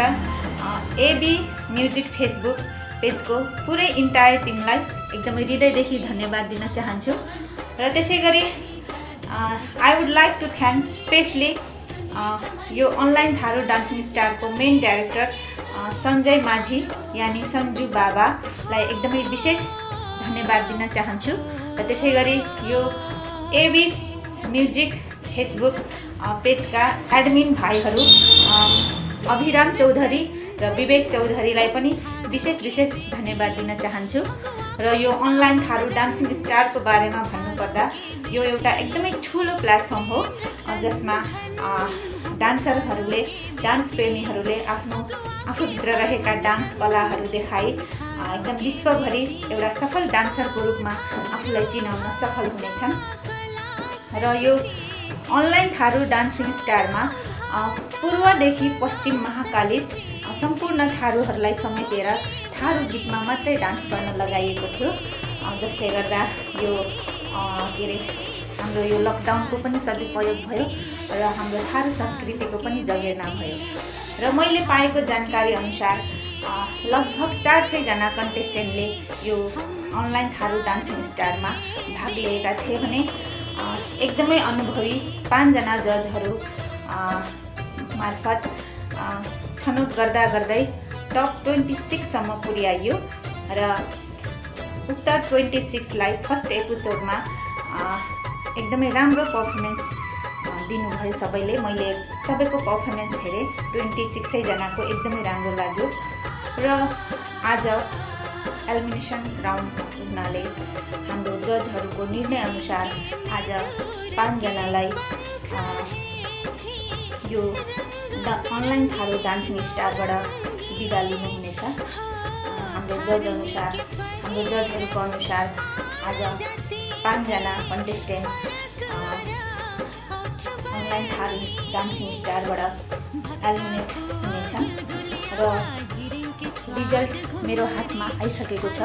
एबी म्युजिक फेसबुक पेजको पुरै इन्टायर टिमलाई एकदमै हृदयदेखि धन्यवाद दिन चाहन्छु। र त्यसै गरी I would like to thank specially यो अनलाइन थारू डान्सिङ स्टारको मेन डाइरेक्टर सञ्जय माझी यानी सञ्जु बाबालाई एकदमै विशेष धन्यवाद दिन चाहन्छु। र त्यसै गरी यो एबी म्युजिक फेसबुक पेजका एडमिन भाइहरू अभिराम चौधरी र विवेक चौधरीलाई पनि विशेष धन्यवाद दिन चाहन्छु। र यो अनलाइन थारू डान्सिङ स्टारको बारेमा भन्नुपर्दा यो एउटा एकदमै ठुलो प्लेटफर्म हो, जसमा डान्सरहरूले, डान्स प्रेमीहरूले आफूभित्र रहेका डान्स कलाहरू देखाई एकदम विश्वभरि एउटा सफल डान्सरको रूपमा आफूलाई चिनाउन सफल हुनेछन्। र यो अनलाइन थारू डान्सिङ स्टारमा पूर्वदेखि पश्चिम महाकाली सम्पूर्ण थारूहरूलाई समेटेर थारू गीतमा मात्रै डान्स गर्न लगाइएको थियो, जसले गर्दा यो के अरे हाम्रो यो लकडाउनको पनि सदुपयोग भयो र हाम्रो थारू संस्कृतिको पनि जगेर्ना भयो। र मैले पाएको जानकारी अनुसार लगभग 400 जना कन्टेस्टेन्टले यो अनलाइन थारू डान्सिङ स्टारमा भाग लिएका थिए भने एकदमै अनुभवी 5 जना जजहरू मार्फत छनौट गर्दै टप 26 सम्म पुर्याइयो र उक्त 26 लाई फर्स्ट एपिसोडमा एकदमै राम्रो पर्फर्मेन्स दिनुभयो सबैले। मैले सबैको पर्फर्मेन्स हेरेँ, 26 जनाको एकदमै राम्रो लाग्यो। र आज एलिमिनेसन राउन्ड हुनाले हाम्रो जजहरूको निर्णय अनुसार आज 5 जनालाई यो अनलाइन थारू डान्सिङ स्टारबाट बिदा लिनुहुनेछ। हाम्रो जजहरूको अनुसार आज 5 जना कन्टेस्टेन्ट अनलाइन थारू डान्सिङ स्टारबाट एलिमिनेट हुनेछन् र रिजल्ट मेरो हातमा आइसकेको छ।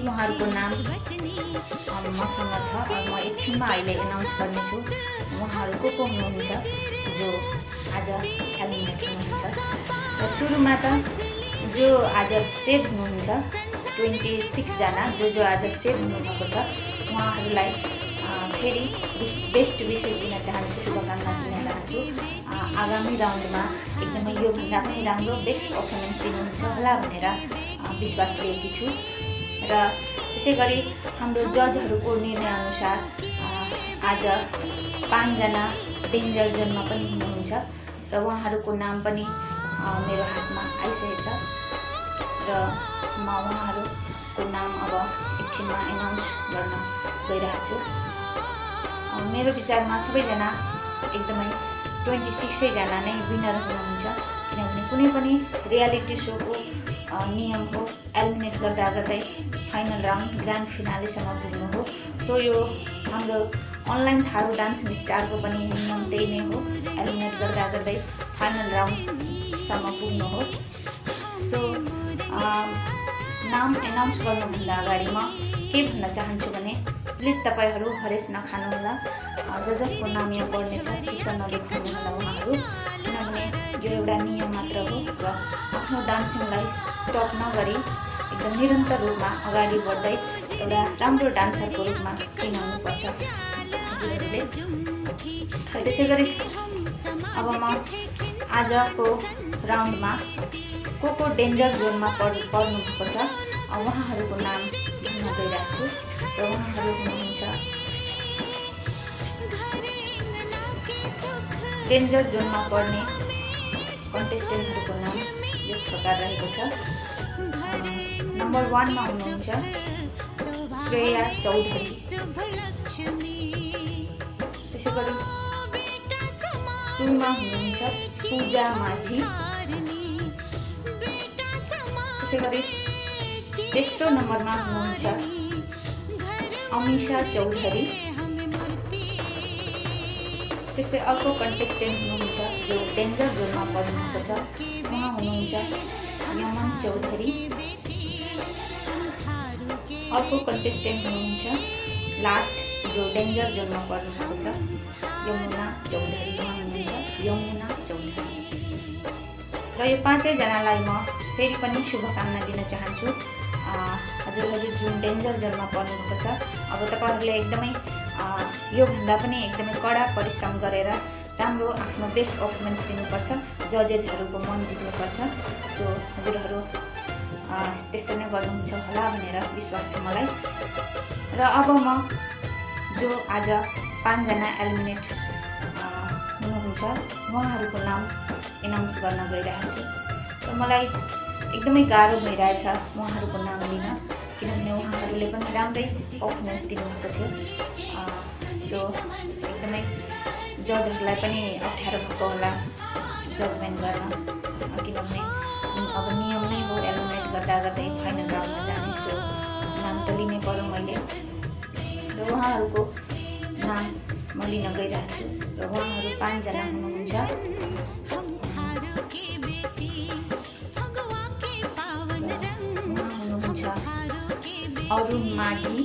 उहाँहरूको नाम मसँग छ, म एकछिनमा अहिले एनाउन्स गर्नेछु उहाँहरू को हुनुहुन्छ जो आज एलिमिनेट हुनुहुन्छ। र सुरुमा त जो आज सेभ हुनुहुन्छ 26 जना जो आज सेभ हुनुभएको छ उहाँहरूलाई फेरि बेस्ट विशेष दिन चाहन्छु, शुभकामना दिन चाहन्छु। आगामी राउन्डमा एकदमै योभन्दा पनि राम्रो बेस्ट पर्फर्मेन्स दिनुहुन्छ होला भनेर विश्वास लिएकी छु। र त्यसै गरी हाम्रो जजहरूको निर्णयअनुसार आज 5 जना डेन्जर जोनमा पनि हुनुहुन्छ र उहाँहरूको नाम पनि मेरो हातमा आइसकेको छ र म उहाँहरूको नाम अब एकछिनमा एनाउन्स गर्न गइरहेको छु। मेरो विचारमा सबैजना एकदमै 26 जना नै विनर हुनुहुन्छ, किनभने कुनै पनि रियालिटी सोको नियम हो एलिमिनेट गर्दा गर्दै फाइनल राउन्ड ग्रान्ड फिनालेसम्म पुग्नु हो। सो यो हाम्रो अनलाइन थारू डान्सिङ स्टारको पनि नियम त्यही नै हो, एलिमिनेट गर्दा गर्दै फाइनल राउन्डसम्म पुग्नु हो। सो नाम एनाउन्स गर्नुभन्दा अगाडि म के भन्न चाहन्छु भने प्लिज तपाईहरू हरेस नखानुहोला। जसको नाम यहाँ पढ्नेछ चित्त नदेखाउनु होला उहाँहरू, किनभने यो एउटा नियम मात्र हो र आफ्नो डान्सिङलाई स्टप नगरी एकदम निरन्तर रूपमा अगाडि बढ्दै एउटा राम्रो डान्सरको रूपमा चिनाउनुपर्छ हजुरहरूले। त्यसै गरी अब म आजको राउन्डमा को डेन्जर जोनमा पर्नुभएको छ उहाँहरूको नाम भन्न गइरहेको छु र उहाँहरू हुनुहुन्छ डेन्जर जोनमा पर्ने कन्टेस्टेन्टहरूको नाम यस प्रकार रहेको छ। नम्बर 1 मा हुनुहुन्छ श्रेया चौधरी, त्यसै गरी 2 मा हुनुहुन्छ पूजा माझी, त्यसै गरी तेस्रो नम्बरमा हुनुहुन्छ अमिशा चौधरी, त्यस्तै अर्को कन्टेस्टेन्ट हुनुहुन्छ जो डेन्जर जोनमा पर्नुभएको छ उहाँ हुनुहुन्छ यमन चौधरी। अर्को कन्टेस्टेन्ट हुनुहुन्छ लास्ट जो डेन्जर जोनमा पर्नुभएको छ यमुना चौधरी, उहाँ हुनुहुन्छ यमुना चौधरी। र यो 5 जनालाई म फेरि पनि शुभकामना दिन चाहन्छु। हजुरहरू जुन डेन्जर जोनमा पर्नुभएको छ अब तपाईँहरूले एकदमै योभन्दा पनि एकदमै कडा परिश्रम गरेर राम्रो आफ्नो बेस्ट पर्फर्मेन्स दिनुपर्छ, जजेसहरूको मन जित्नुपर्छ। सो हजुरहरू त्यस्तो नै गर्नुहुन्छ होला भनेर विश्वास छ मलाई। र अब म जो आज 5 जना एलिमिनेट हुनुहुन्छ उहाँहरूको नाम एनाउन्स गर्न गइरहेको छु। र मलाई एकदमै गाह्रो भइरहेछ उहाँहरूको नाम लिन, किनभने उहाँहरूले पनि राम्रै पर्फर्मेन्स दिनुभएको थियो। जो एकदमै जजहरूलाई पनि अप्ठ्यारो भएको होला जजमेन्ट गर्न, किनभने अब नियम नै हो एलिमिनेट गर्दा गर्दै फाइनल राउन्डमा जाने। सो नाम त लिनै पर्यो मैले र उहाँहरूको नाम म लिन गइरहेको छु। र उहाँहरू 5 जना हुनुहुन्छ अरुण माझी,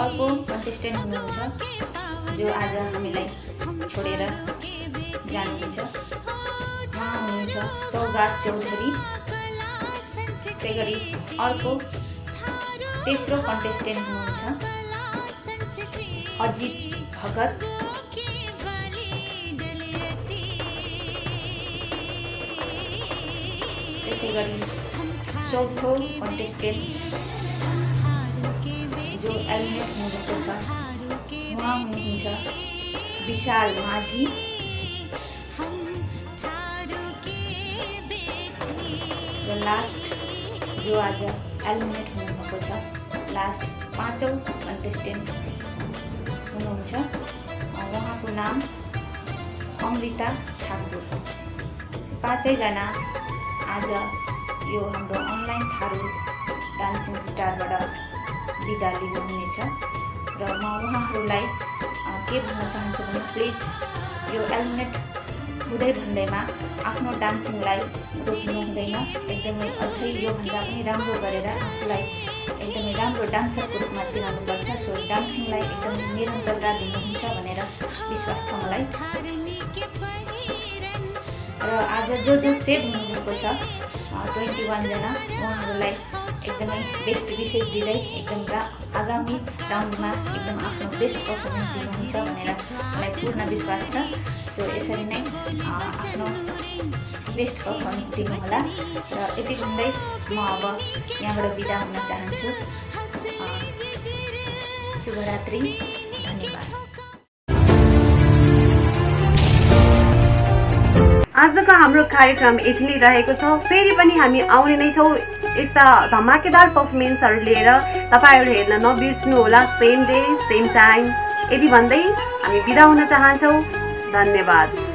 अर्को कन्टेस्टेन्ट हुनुहुन्छ जो आज हामीलाई छोडेर जानुहुन्छ उहाँ हुनुहुन्छ सौगात चौधरी। त्यसै गरी अर्को तेस्रो कन्टेस्टेन्ट हुनुहुन्छ अजित भगत। त्यसै गरी चौथो कन्टेस्टेन्ट जो एलिमिनेट हुनुभएको छ उहाँ हुनुहुन्छ विशाल माझी। र लास्ट जो आज एलिमिनेट हुनुभएको छ लास्ट 5औं कन्टेस्टेन्ट हुनुहुन्छ उहाँको नाम अमृता ठाकुर। 5 जना आज यो हाम्रो अनलाइन थारू डान्सिङ स्टारबाट बिदा लिनुहुनेछ र म उहाँहरूलाई के भन्न चाहन्छु भने प्लिज यो एलिमिनेट हुँदै भन्दैमा आफ्नो डान्सिङलाई रोक्नु हुँदैन, एकदमै अझै योभन्दा पनि राम्रो गरेर आफूलाई एकदमै राम्रो डान्सरको रूपमा चिनाउनुपर्छ। सो डान्सिङलाई एकदमै निरन्तरता दिनुहुन्छ भनेर विश्वास छ मलाई। र आज जो सेभ हुनुभएको छ 21 जना उहाँहरूलाई एकदमै बेस्ट विशेष दिँदै एकदम आगामी राउन्डमा एकदम आफ्नो बेस्ट पर्फर्मेन्स दिनुहुन्छ भनेर मलाई पूर्ण विश्वास छ। सो यसरी नै आफ्नो बेस्ट पर्फर्मेन्स दिनुहोला र यति भन्दै म अब यहाँबाट बिदा हुन चाहन्छु। शुभरात्रि, धन्यवाद। आजको हाम्रो कार्यक्रम यति नै रहेको छ। फेरि पनि हामी आउने नै छौँ यस्ता धमाकेदार पर्फर्मेन्सहरू लिएर। तपाईँहरू हेर्न नबिर्स्नुहोला, सेम डे सेम टाइम। यति भन्दै हामी बिदा हुन चाहन्छौँ। धन्यवाद।